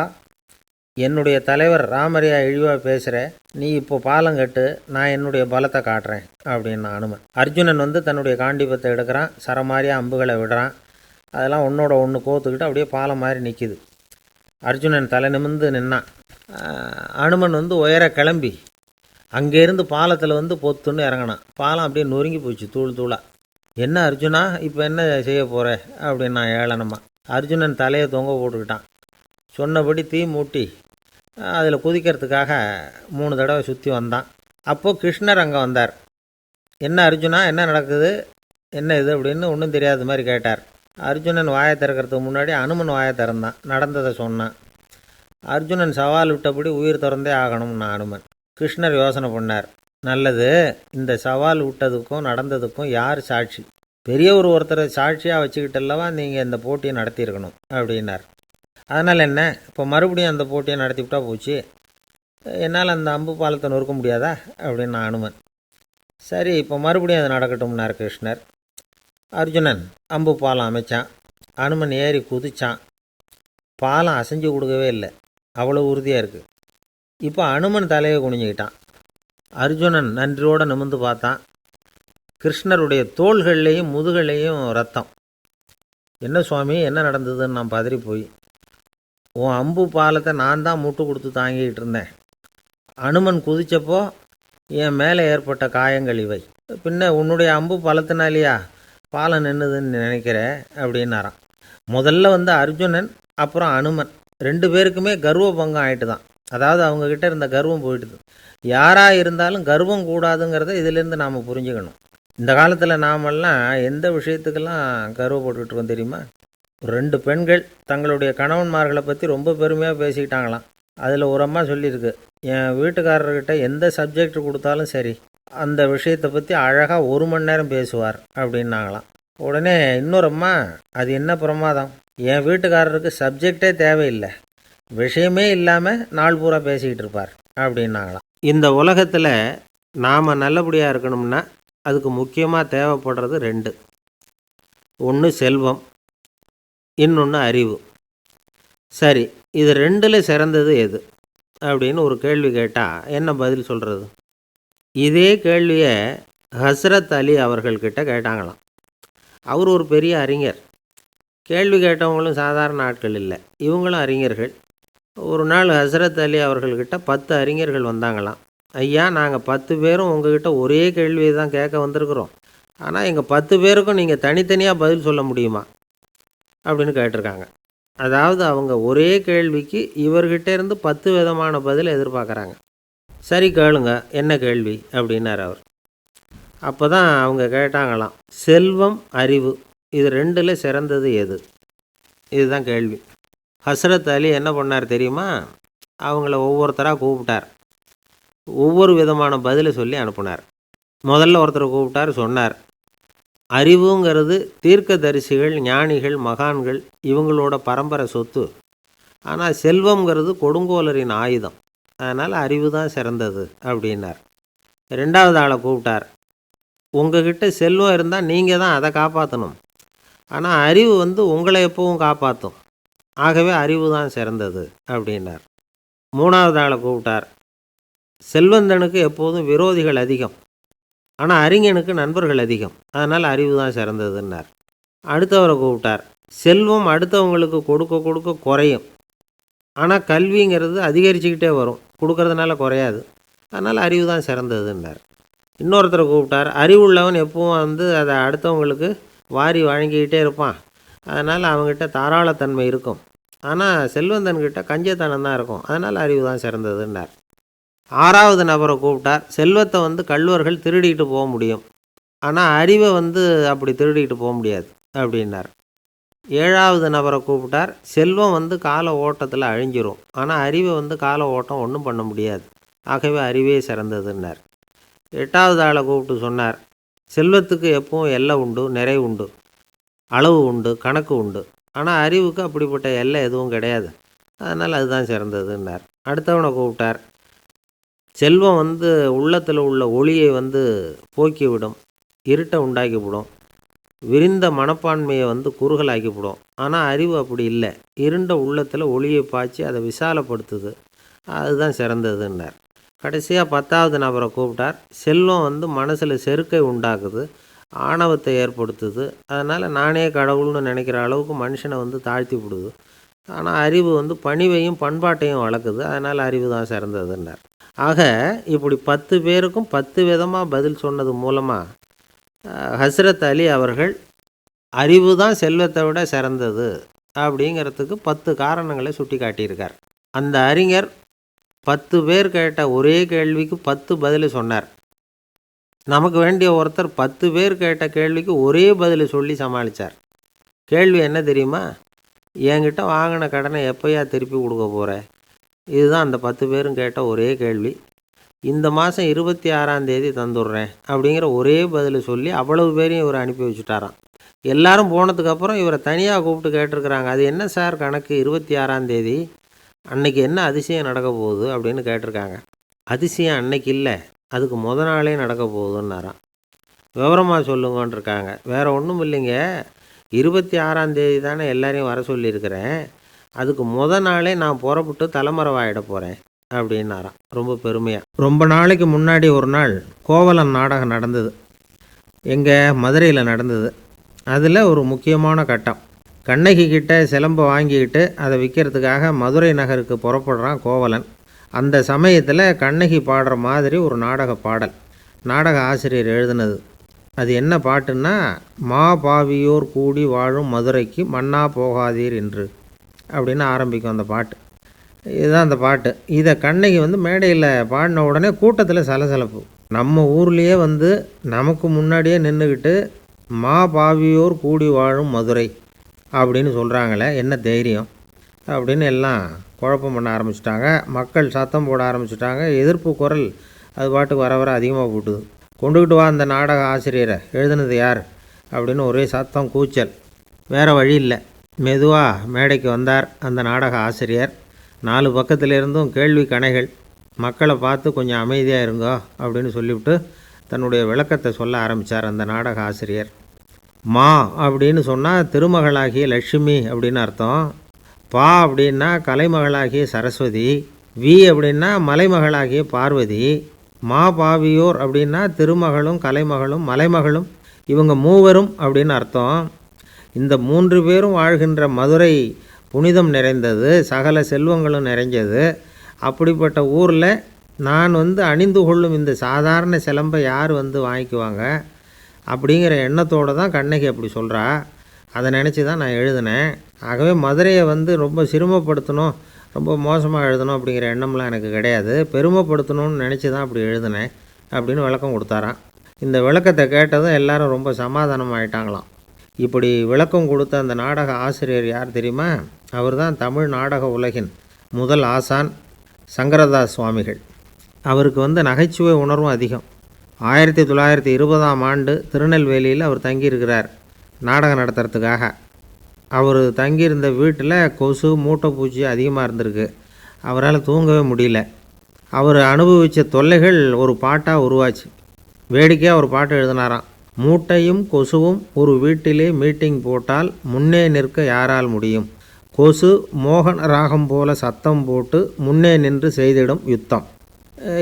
என்னுடைய தலைவர் ராமரையா இழிவாக பேசுகிற, நீ இப்போ பாலம் கட்டு, நான் என்னுடைய பலத்தை காட்டுறேன் அப்படின்னு அனுமன். அர்ஜுனன் தன்னுடைய காண்டிபத்தை எடுக்கிறான், சரமாரியாக அம்புகளை விடுறான். அதெல்லாம் ஒன்றோட ஒன்று கோத்துக்கிட்டு அப்படியே பாலம் மாதிரி நிற்கிது. அர்ஜுனன் தலை நிமிர்ந்து நின்னான். அனுமன் உயர கிளம்பி அங்கேருந்து பாலத்தில் பொத்துன்னு இறங்கினான். பாலம் அப்படியே நொறுங்கி போச்சு தூள் தூளாக. என்ன அர்ஜுனா, இப்போ என்ன செய்ய போகிற அப்படின்னு நான் ஏளனமாக. அர்ஜுனன் தலையை தொங்க போட்டுக்கிட்டான். சொன்னபடி தீ மூட்டி அதில் குதிக்கிறதுக்காக 3 தடவை சுற்றி வந்தான். அப்போது கிருஷ்ணர் அங்கே வந்தார். என்ன அர்ஜுனா, என்ன நடக்குது, என்ன இது அப்படின்னு ஒன்றும் தெரியாத மாதிரி கேட்டார். அர்ஜுனன் வாயை திறக்கிறதுக்கு முன்னாடி அனுமன் வாயை திறந்தான், நடந்ததை சொன்னான். அர்ஜுனன் சவால் விட்டபடி உயிர் திறந்தே ஆகணும்னா அனுமன். கிருஷ்ணர் யோசனை பண்ணார். நல்லது, இந்த சவால் விட்டதுக்கும் நடந்ததுக்கும் யார் சாட்சி? பெரியவர் ஒருத்தரை சாட்சியாக வச்சுக்கிட்டல்லவா நீங்கள் இந்த போட்டியை நடத்தியிருக்கணும் அப்படின்னார். அதனால் என்ன, இப்போ மறுபடியும் அந்த போட்டியை நடத்திவிட்டா போச்சு, என்னால் அந்த அம்பு பாலத்தை நொறுக்க முடியாதா அப்படின்னு அனுமன். சரி, இப்போ மறுபடியும் அது நடக்கட்டும்னார் கிருஷ்ணர். அர்ஜுனன் அம்பு பாலம் அமைச்சான். அனுமன் ஏறி குதிச்சான். பாலம் அசைஞ்சு கொடுக்கவே இல்லை, அவ்வளோ உறுதியாக இருக்குது. இப்போ அனுமன் தலையை குனிஞ்சிக்கிட்டான். அர்ஜுனன் நன்றியோடு நிமிர்ந்து பார்த்தான். கிருஷ்ணருடைய தோள்கள்லேயும் முதுகள்லேயும் ரத்தம். என்ன சுவாமி, என்ன நடந்ததுன்னு நான் பதறி போய், உன் அம்பு பாலத்தை நான் தான் முட்டு கொடுத்து தாங்கிக்கிட்டு இருந்தேன். அனுமன் குதித்தப்போ என் மேலே ஏற்பட்ட காயங்கள் இவை. பின்ன உன்னுடைய அம்பு பலத்தினாலேயா பாலம் நின்றுதுன்னு நினைக்கிற அப்படின்னாரான். முதல்ல அர்ஜுனன், அப்புறம் அனுமன் 2 பேருக்குமே கர்வ பங்கம் ஆகிட்டு தான். அதாவது அவங்கக்கிட்ட இருந்த கர்வம் போயிட்டுது. யாராக இருந்தாலும் கர்வம் கூடாதுங்கிறத இதிலேருந்து நாம் புரிஞ்சுக்கணும். இந்த காலத்தில் நாமெல்லாம் எந்த விஷயத்துக்கெல்லாம் கர்வப்பட்டுருக்கோம் தெரியுமா? 2 பெண்கள் தங்களுடைய கணவன்மார்களை பற்றி ரொம்ப பெருமையாக பேசிக்கிட்டாங்களாம். அதில் ஒரு அம்மா சொல்லியிருக்கு, என் வீட்டுக்காரர்கிட்ட எந்த சப்ஜெக்ட் கொடுத்தாலும் சரி, அந்த விஷயத்தை பற்றி அழகாக 1 மணி நேரம் பேசுவார் அப்படின்னாங்களாம். உடனே இன்னொரு அம்மா, அது என்ன பிரமாதம், என் வீட்டுக்காரருக்கு சப்ஜெக்டே தேவையில்லை, விஷயமே இல்லாமல் நாள் பூரா பேசிக்கிட்டு இருப்பார் அப்படின்னாங்களாம். இந்த உலகத்தில் நாம் நல்லபடியாக இருக்கணும்னா அதுக்கு முக்கியமாக தேவைப்படுறது 2. ஒன்று செல்வம், இன்னொன்று அறிவு. சரி, இது 2ல் சிறந்தது எது அப்படின்னு ஒரு கேள்வி கேட்டால் என்ன பதில் சொல்கிறது? இதே கேள்வியை ஹஸ்ரத் அலி அவர்கள்கிட்ட கேட்டாங்களாம். அவர் ஒரு பெரிய அறிஞர். கேள்வி கேட்டவங்களும் சாதாரண ஆட்கள் இல்லை, இவங்களும் அறிஞர்கள். ஒரு நாள் ஹஸ்ரத் அலி அவர்கள்கிட்ட 10 அறிஞர்கள் வந்தாங்களாம். ஐயா, நாங்கள் 10 பேரும் உங்ககிட்ட ஒரே கேள்வியை தான் கேட்க வந்திருக்கிறோம், ஆனால் எங்கள் 10 பேருக்கும் நீங்கள் தனித்தனியாக பதில் சொல்ல முடியுமா அப்படின்னு கேட்டிருக்காங்க. அதாவது அவங்க ஒரே கேள்விக்கு இவர்கிட்ட இருந்து 10 விதமான பதில் எதிர்பார்க்குறாங்க. சரி கேளுங்க, என்ன கேள்வி அப்படின்னார் அவர். அப்போ தான் அவங்க கேட்டாங்களாம், செல்வம் அறிவு இது 2ல் சிறந்தது எது? இதுதான் கேள்வி. ஹஸ்ரத் அலி என்ன பண்ணார் தெரியுமா? அவங்கள ஒவ்வொருத்தராக கூப்பிட்டார். ஒவ்வொரு விதமான பதிலை சொல்லி அனுப்புனார். முதல்ல ஒருத்தரை கூப்பிட்டார், சொன்னார், அறிவுங்கிறது தீர்க்கதரிசிகள், ஞானிகள், மகான்கள் இவங்களோட பரம்பரை சொத்து. ஆனால் செல்வங்கிறது கொடுங்கோலரின் ஆயுதம், அதனால் அறிவு தான் சிறந்தது அப்படின்னார். 2வது ஆளை கூப்பிட்டார். உங்ககிட்ட செல்வம் இருந்தால் நீங்கள் தான் அதை காப்பாற்றணும், ஆனால் அறிவு உங்களை எப்பவும் காப்பாற்றும், ஆகவே அறிவு தான் சிறந்தது அப்படின்னார். 3வது ஆளை கூப்பிட்டார். செல்வந்தனுக்கு எப்போதும் விரோதிகள் அதிகம், ஆனால் அறிஞனுக்கு நண்பர்கள் அதிகம், அதனால் அறிவு தான் சிறந்ததுன்னார். அடுத்தவரை கூப்பிட்டார். செல்வம் அடுத்தவங்களுக்கு கொடுக்க கொடுக்க குறையும், ஆனால் கல்விங்கிறது அதிகரிச்சுக்கிட்டே வரும், கொடுக்கறதுனால குறையாது, அதனால் அறிவு தான் சிறந்ததுன்னார். இன்னொருத்தரை கூப்பிட்டார். அறிவுள்ளவன் எப்பவும் அதை அடுத்தவங்களுக்கு வாரி வழங்கிக்கிட்டே இருப்பான். அதனால் அவங்ககிட்ட தாராளத்தன்மை இருக்கும். ஆனால் செல்வந்தன்கிட்ட கஞ்சத்தனம் தான் இருக்கும். அதனால் அறிவு தான் சிறந்ததுன்னார். 6வது நபரை கூப்பிட்டார். செல்வத்தை கள்வர்கள் திருடிட்டு போக முடியும், ஆனால் அறிவை அப்படி திருடிட்டு போக முடியாது அப்படின்னார். 7வது நபரை கூப்பிட்டார். செல்வம் கால ஓட்டத்தில் அழிஞ்சிரும், ஆனால் அறிவை கால ஓட்டம் ஒன்றும் பண்ண முடியாது, ஆகவே அறிவே சிறந்ததுன்னார். 8வது ஆளை கூப்பிட்டு சொன்னார், செல்வத்துக்கு எப்பவும் எல்லை உண்டு, நிறை உண்டு, அளவு உண்டு, கணக்கு உண்டு, ஆனால் அறிவுக்கு அப்படிப்பட்ட எல்லை எதுவும் கிடையாது, அதனால் அதுதான் சிறந்ததுன்னார். அடுத்தவனை கூப்பிட்டார். செல்வம் உள்ளத்தில் உள்ள ஒளியை போக்கிவிடும், இருட்டை உண்டாக்கிவிடும், விரிந்த மனப்பான்மையை குறுகலாக்கிவிடும். ஆனால் அறிவு அப்படி இல்லை, இருண்ட உள்ளத்தில் ஒளியை பாய்ச்சி அதை விசாலப்படுத்துது, அதுதான் சிறந்ததுன்னார். கடைசியாக 10வது நபரை கூப்பிட்டார். செல்வம் மனசில் செருக்கை உண்டாக்குது, ஆணவத்தை ஏற்படுத்துது, அதனால் நானே கடவுள்னு நினைக்கிற அளவுக்கு மனுஷனை தாழ்த்தி விடுது. ஆனால் அறிவு பணிவையும் பண்பாட்டையும் வளர்க்குது, அதனால் அறிவு தான் சிறந்ததுன்னார். ஆக இப்படி 10 பேருக்கும் 10 விதமாக பதில் சொன்னது மூலமாக ஹஸ்ரத் அலி அவர்கள் அறிவு தான் செல்வத்தை விட சிறந்தது அப்படிங்கிறதுக்கு 10 காரணங்களை சுட்டி காட்டியிருக்கார். அந்த அறிஞர் 10 பேர் கேட்ட ஒரே கேள்விக்கு 10 பதில் சொன்னார். நமக்கு வேண்டிய ஒருத்தர் 10 பேர் கேட்ட கேள்விக்கு ஒரே பதில் சொல்லி சமாளித்தார். கேள்வி என்ன தெரியுமா? என்கிட்ட வாங்கின கடனை எப்போயா திருப்பி கொடுக்க போகிற? இதுதான் அந்த 10 பேரும் கேட்ட ஒரே கேள்வி. இந்த மாதம் 26ஆம் தேதி தந்துடுறேன் அப்படிங்கிற ஒரே பதில் சொல்லி அவ்வளவு பேரையும் இவர் அனுப்பி வச்சுட்டாராம். எல்லாரும் போனதுக்கப்புறம் இவரை தனியாக கூப்பிட்டு கேட்டிருக்கிறாங்க, அது என்ன சார் கணக்கு 26ஆம் தேதி, அன்னைக்கு என்ன அதிசயம் நடக்க போகுது அப்படின்னு கேட்டிருக்காங்க. அதிசயம் அன்னைக்கு இல்லை, அதுக்கு நாளே நடக்க போகுதுன்னாராம். விவரமாக சொல்லுங்கன்னு இருக்காங்க. வேறு ஒன்றும் இல்லைங்க, 26ஆம் தேதி தானே எல்லாரையும் வர சொல்லியிருக்கிறேன், அதுக்கு நாளே நான் புறப்பட்டு தலைமறைவாயிட போகிறேன் அப்படின்னாராம் ரொம்ப பெருமையாக. ரொம்ப நாளைக்கு முன்னாடி ஒரு நாள் கோவலன் நாடகம் நடந்தது, எங்கள் மதுரையில் நடந்தது. அதில் ஒரு முக்கியமான கட்டம், கண்ணகி கிட்ட சிலம்பை வாங்கிக்கிட்டு அதை விற்கிறதுக்காக மதுரை நகருக்கு புறப்படுறான் கோவலன். அந்த சமயத்தில் கண்ணகி பாடுற மாதிரி ஒரு நாடக பாடல், நாடக ஆசிரியர் எழுதினது. அது என்ன பாட்டுன்னா, மா பாவியோர் கூடி வாழும் மதுரைக்கு மன்னா போகாதீர் என்று அப்படின்னு ஆரம்பிக்கும் அந்த பாட்டு. இதுதான் அந்த பாட்டு. இதை கண்ணகி மேடையில் பாடின உடனே கூட்டத்தில் சலசலப்பு. நம்ம ஊர்லேயே நமக்கு முன்னாடியே நின்றுக்கிட்டு மா பாவியோர் கூடி வாழும் மதுரை அப்படின்னு சொல்கிறாங்களே, என்ன தைரியம் அப்படின்னு எல்லாம் குழப்பம் பண்ண ஆரம்பிச்சிட்டாங்க. மக்கள் சத்தம் போட ஆரம்பிச்சிட்டாங்க. எதிர்ப்பு குரல் அது பாட்டுக்கு வர வர அதிகமாக போட்டுது. கொண்டுக்கிட்டு வா அந்த நாடக ஆசிரியரை, எழுதுனது யார் அப்படின்னு ஒரே சத்தம் கூச்சல். வேறு வழி இல்லை, மெதுவாக மேடைக்கு வந்தார் அந்த நாடக ஆசிரியர். 4 பக்கத்திலிருந்தும் கேள்வி கணைகள். மக்களை பார்த்து கொஞ்சம் அமைதியாக இருங்கோ அப்படின்னு சொல்லிவிட்டு தன்னுடைய விளக்கத்தை சொல்ல ஆரம்பித்தார் அந்த நாடக ஆசிரியர். மா அப்படின்னு சொன்னால் திருமகளாகிய லட்சுமி அப்படின்னு அர்த்தம். பா அப்படின்னா கலைமகளாகிய சரஸ்வதி. வி அப்படின்னா மலைமகளாகிய பார்வதி. மா பாவியோர் அப்படின்னா திருமகளும் கலைமகளும் மலைமகளும், இவங்க மூவரும் அப்படின்னு அர்த்தம். இந்த 3 பேரும் வாழ்கின்ற மதுரை புனிதம் நிறைந்தது, சகல செல்வங்களும் நிறைஞ்சது. அப்படிப்பட்ட ஊரில் நான் அணிந்து கொள்ளும் இந்த சாதாரண சிலம்பை யார் வாங்கிக்குவாங்க அப்படிங்கிற எண்ணத்தோடு தான் கண்ணகி அப்படி சொல்கிறா. அதை நினச்சி தான் நான் எழுதினேன். ஆகவே மதுரையை ரொம்ப சிரமப்படுத்தணும், ரொம்ப மோசமாக எழுதணும் அப்படிங்கிற எண்ணம்லாம் எனக்கு கிடையாது, பெருமைப்படுத்தணும்னு நினச்சி தான் அப்படி எழுதினேன் அப்படின்னு விளக்கம் கொடுத்தாராம். இந்த விளக்கத்தை கேட்டதும் எல்லாரும் ரொம்ப சமாதானம் ஆகிட்டாங்களாம். இப்படி விளக்கம் கொடுத்த அந்த நாடக ஆசிரியர் யார் தெரியுமா? அவர் தான் தமிழ் நாடக உலகின் முதல் ஆசான் சங்கரதாஸ் சுவாமிகள். அவருக்கு நகைச்சுவை உணர்வும் அதிகம். 1920ஆம் ஆண்டு திருநெல்வேலியில் அவர் தங்கியிருக்கிறார் நாடகம் நடத்துறதுக்காக. அவர் தங்கியிருந்த வீட்டில் கொசு மூட்டைப்பூச்சி அதிகமாக இருந்திருக்கு. அவரால் தூங்கவே முடியல. அவர் அனுபவித்த தொல்லைகள் ஒரு பாட்டாக உருவாச்சு. வேடிக்கையாக ஒரு பாட்டு எழுதினாராம். மூட்டையும் கொசுவும் ஒரு வீட்டிலே மீட்டிங் போட்டால் முன்னே நிற்க யாரால் முடியும், கொசு மோகன ராகம் போல சத்தம் போட்டு முன்னே நின்று செய்திடும் யுத்தம்.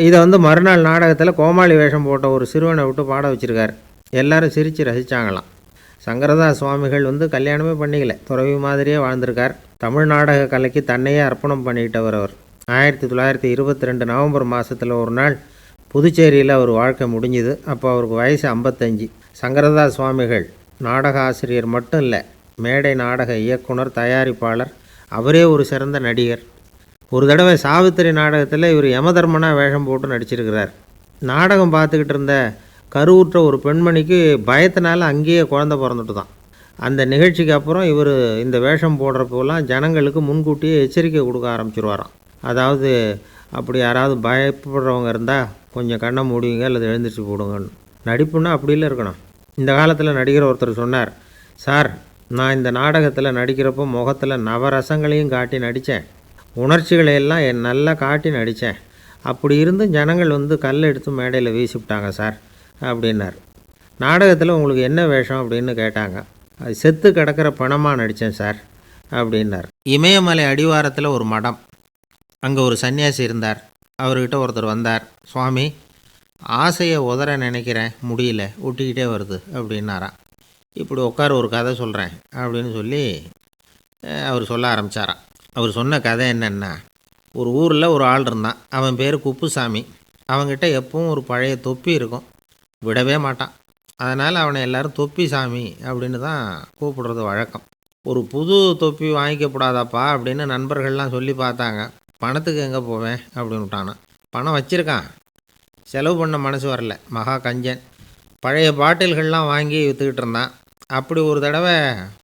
இதை மறுநாள் நாடகத்தில் கோமாளி வேஷம் போட்ட ஒரு சிறுவனை விட்டு பாட வச்சுருக்கார். எல்லாரும் சிரித்து ரசித்தாங்களாம். சங்கரதாஸ் சுவாமிகள் கல்யாணமே பண்ணிக்கல, துறவி மாதிரியே வாழ்ந்திருக்கார். தமிழ் நாடக கலைக்கு தன்னையே அர்ப்பணம் பண்ணிக்கிட்டவர் அவர். 1922 நவம்பர் மாதத்தில் ஒரு நாள் புதுச்சேரியில் அவர் வாழ்க்கை முடிஞ்சுது. அப்போ அவருக்கு வயசு 55. சங்கரதாஸ் சுவாமிகள் நாடக ஆசிரியர் மட்டும் இல்லை, மேடை நாடக இயக்குனர், தயாரிப்பாளர். அவரே ஒரு சிறந்த நடிகர். ஒரு தடவை சாவித்திரி நாடகத்தில் இவர் யமதர்மனாக வேஷம் போட்டு நடிச்சிருக்கிறார். நாடகம் பார்த்துக்கிட்டு இருந்த கருவுற்ற ஒரு பெண்மணிக்கு பயத்தினால அங்கேயே குழந்தை பிறந்துட்டு தான். அந்த நிகழ்ச்சிக்கு அப்புறம் இவர் இந்த வேஷம் போடுறப்போலாம் ஜனங்களுக்கு முன்கூட்டியே எச்சரிக்கை கொடுக்க ஆரம்பிச்சிருவாராம். அதாவது அப்படி யாராவது பயப்படுறவங்க இருந்தால் கொஞ்சம் கண்ணை மூடிங்க அல்லது எழுந்திரிச்சு போடுங்கன்னு. நடிப்புன்னா அப்படிலாம் இருக்கணும். இந்த காலத்தில் நடிகர் ஒருத்தர் சொன்னார், சார், நான் இந்த நாடகத்தில் நடிக்கிறப்போ முகத்தில் நவரசங்களையும் காட்டி நடித்தேன், உணர்ச்சிகளையெல்லாம் நல்லா காட்டி நடித்தேன். அப்படி இருந்தும் ஜனங்கள் கல் எடுத்து மேடையில் வீசிவிட்டாங்க சார் அப்படின்னார். நாடகத்தில் உங்களுக்கு என்ன வேஷம் அப்படின்னு கேட்டாங்க. அது செத்து கிடக்கிற பணமாக நடித்தேன் சார் அப்படின்னார். இமயமலை அடிவாரத்தில் ஒரு மடம். அங்கே ஒரு சன்னியாசி இருந்தார். அவர்கிட்ட ஒருத்தர் வந்தார். சுவாமி, ஆசையை உதற நினைக்கிறேன், முடியல, ஒட்டிக்கிட்டே வருது அப்படின்னாராம். இப்படி உட்கார, ஒரு கதை சொல்கிறேன் அப்படின்னு சொல்லி அவர் சொல்ல ஆரம்பித்தாராம். அவர் சொன்ன கதை என்னென்னா, ஒரு ஊரில் ஒரு ஆள் இருந்தான். அவன் பேர் குப்புசாமி. அவன்கிட்ட எப்பவும் ஒரு பழைய தொப்பி இருக்கும், விடவே மாட்டான். அதனால் அவனை எல்லோரும் தொப்பி சாமி அப்படின்னு தான் கூப்பிடுறது வழக்கம். ஒரு புது தொப்பி வாங்கிக்கப்படாதாப்பா அப்படின்னு நண்பர்கள்லாம் சொல்லி பார்த்தாங்க. பணத்துக்கு எங்கே போவேன் அப்படின்னு விட்டானான். பணம் வச்சுருக்கான், செலவு பண்ண மனசு வரல, மகா கஞ்சன். பழைய பாட்டில்கள்லாம் வாங்கி விற்றுக்கிட்டு இருந்தான். அப்படி ஒரு தடவை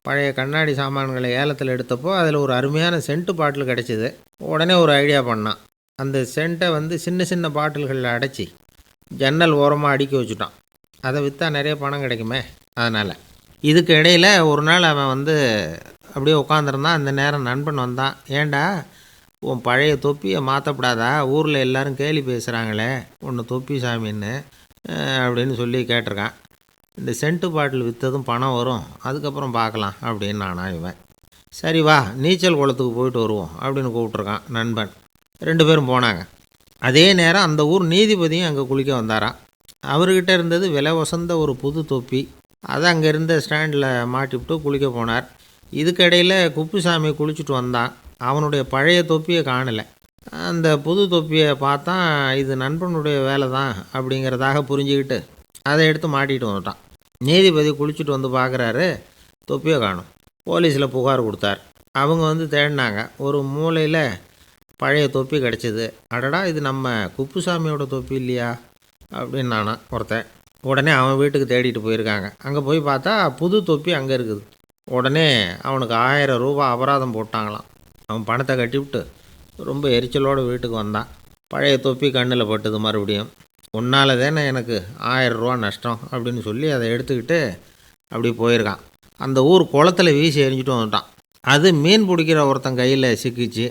பழைய கண்ணாடி சாமான்களை ஏலத்தில் எடுத்தப்போ அதில் ஒரு அருமையான சென்ட்டு பாட்டில் கிடச்சிது. உடனே ஒரு ஐடியா பண்ணான். அந்த சென்ட்டை சின்ன சின்ன பாட்டில்களில் அடைச்சி ஜன்னல் ஓரமாக அடுக்கி வச்சுட்டான். அதை விற்றா நிறைய பணம் கிடைக்குமே. அதனால் இதுக்கு இடையில் ஒரு நாள் அவன் அப்படியே உட்காந்துருந்தான். அந்த நேரம் நண்பன் வந்தான். ஏண்டா, உன் பழைய தொப்பியை மாற்றப்படாதா, ஊரில் எல்லோரும் கேலி பேசுகிறாங்களே ஒன்று தொப்பி சாமின்னு அப்படின்னு சொல்லி கேட்டிருக்கான். இந்த சென்ட்டு பாட்டில் விற்றதும் பணம் வரும், அதுக்கப்புறம் பார்க்கலாம் அப்படின்னு நானா இவன். சரி வா, நீச்சல் குளத்துக்கு போயிட்டு வருவோம் அப்படின்னு கூப்பிட்ருக்கான் நண்பன். 2 பேரும் போனாங்க. அதே நேரம் அந்த ஊர் நீதிபதியும் அங்கே குளிக்க வந்தாராம். அவர்கிட்ட இருந்தது விலை வசந்த ஒரு புது தொப்பி. அதை அங்கே இருந்த ஸ்டாண்டில் மாட்டிவிட்டு குளிக்க போனார். இதுக்கிடையில் குப்புசாமி குளிச்சுட்டு வந்தான். அவனுடைய பழைய தொப்பியை காணலை. அந்த புது தொப்பியை பார்த்தா இது நண்பனுடைய வேலை தான் அப்படிங்கிறதாக புரிஞ்சுக்கிட்டு அதை எடுத்து மாட்டிகிட்டு வந்துட்டான். நீதிபதி குளிச்சுட்டு வந்து பார்க்குறாரு, தொப்பியை காணும். போலீஸில் புகார் கொடுத்தார். அவங்க தேடினாங்க. ஒரு மூலையில் பழைய தொப்பி கிடச்சிது. அடடா, இது நம்ம குப்புசாமியோட தொப்பி இல்லையா அப்படின்னு நானா ஒருத்தன். உடனே அவன் வீட்டுக்கு தேடிட்டு போயிருக்காங்க. அங்கே போய் பார்த்தா புது தொப்பி அங்கே இருக்குது. உடனே அவனுக்கு 1000 ரூபா அபராதம் போட்டாங்களாம். அவன் பணத்தை கட்டிவிட்டு ரொம்ப எரிச்சலோடு வீட்டுக்கு வந்தான். பழைய தொப்பி கண்ணில் பட்டுது. மறுபடியும், உன்னால் தானே எனக்கு 1000 ரூபா நஷ்டம் அப்படின்னு சொல்லி அதை எடுத்துக்கிட்டு அப்படி போயிருக்கான். அந்த ஊர் குளத்தில் வீசி எரிஞ்சிட்டு வந்துட்டான். அது மீன் பிடிக்கிற ஒருத்தன் கையில் சிக்கிச்சு.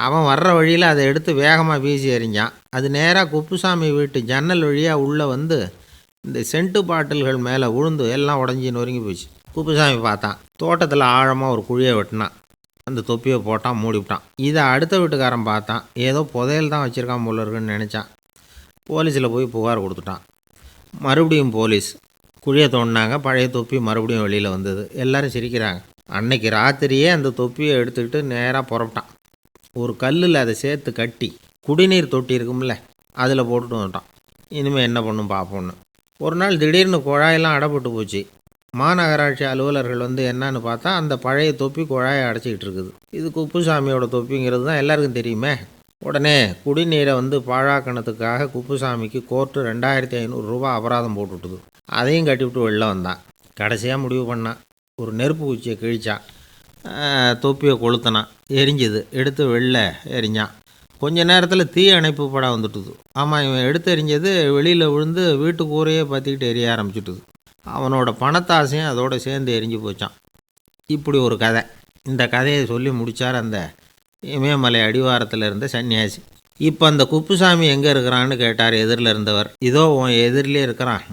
அவன் வர்ற வழியில் அதை எடுத்து வேகமாக வீசி எறிஞ்சான். அது நேராக குப்புசாமி வீட்டு ஜன்னல் வழியாக உள்ளே இந்த சென்ட்டு பாட்டில்கள் மேலே விழுந்து எல்லாம் உடஞ்சி நொறுங்கி போச்சு. குப்புசாமி பார்த்தான். தோட்டத்தில் ஆழமாக ஒரு குழியை வெட்டினான். அந்த தொப்பியை போட்டான், மூடிவிட்டான். இதை அடுத்த வீட்டுக்காரன் பார்த்தான். ஏதோ புதையல் தான் வச்சுருக்கான் போல இருக்குன்னு நினச்சான். போலீஸில் போய் புகார் கொடுத்துட்டான். மறுபடியும் போலீஸ் குழியை தோண்டினாங்க. பழைய தொப்பி மறுபடியும் வெளியில் வந்தது. எல்லோரும் சிரிக்கிறாங்க. அன்னைக்கு ராத்திரியே அந்த தொப்பியை எடுத்துக்கிட்டு நேராக புறப்பட்டான். ஒரு கல்லில் அதை சேர்த்து கட்டி குடிநீர் தொட்டி இருக்கும்ல, அதில் போட்டுட்டு வந்துட்டான். இனிமேல் என்ன பண்ணும் பார்ப்போன்னு. ஒரு நாள் திடீர்னு குழாயெல்லாம் அடைப்பட்டு போச்சு. மாநகராட்சி அலுவலர்கள் என்னன்னு பார்த்தா அந்த பழைய தொப்பி குழாயை அடைச்சிக்கிட்டு இருக்குது. இது குப்புசாமியோட தொப்பிங்கிறது தான் எல்லாருக்கும் தெரியுமே. உடனே குடிநீரை பாழாக்கணத்துக்காக குப்புசாமிக்கு கோர்ட்டு 2500 ரூபா அபராதம் போட்டுவிட்டுது. அதையும் கட்டிவிட்டு வெளில வந்தான். கடைசியாக முடிவு பண்ணான். ஒரு நெருப்பு குச்சியை கிழிச்சான். தொப்பியை கொளுத்தினான். எரிஞ்சுது. எடுத்து வெளில எரிஞ்சான். கொஞ்ச நேரத்தில் தீ அணைப்பு படம் வந்துட்டுது. ஆமாம், இவன் எடுத்து எரிஞ்சது வெளியில் விழுந்து வீட்டு கூரையே பற்றிக்கிட்டு எரிய ஆரம்பிச்சுட்டுது. அவனோட பணத்தாசையும் அதோடு சேர்ந்து எரிஞ்சு போச்சான். இப்படி ஒரு கதை. இந்த கதையை சொல்லி முடித்தார் அந்த இமயமலை அடிவாரத்தில் இருந்த சன்னியாசி. இப்போ அந்த குப்புசாமி எங்கே இருக்கிறான்னு கேட்டார் எதிரில் இருந்தவர். இதோ உன் எதிரிலே இருக்கிறான்,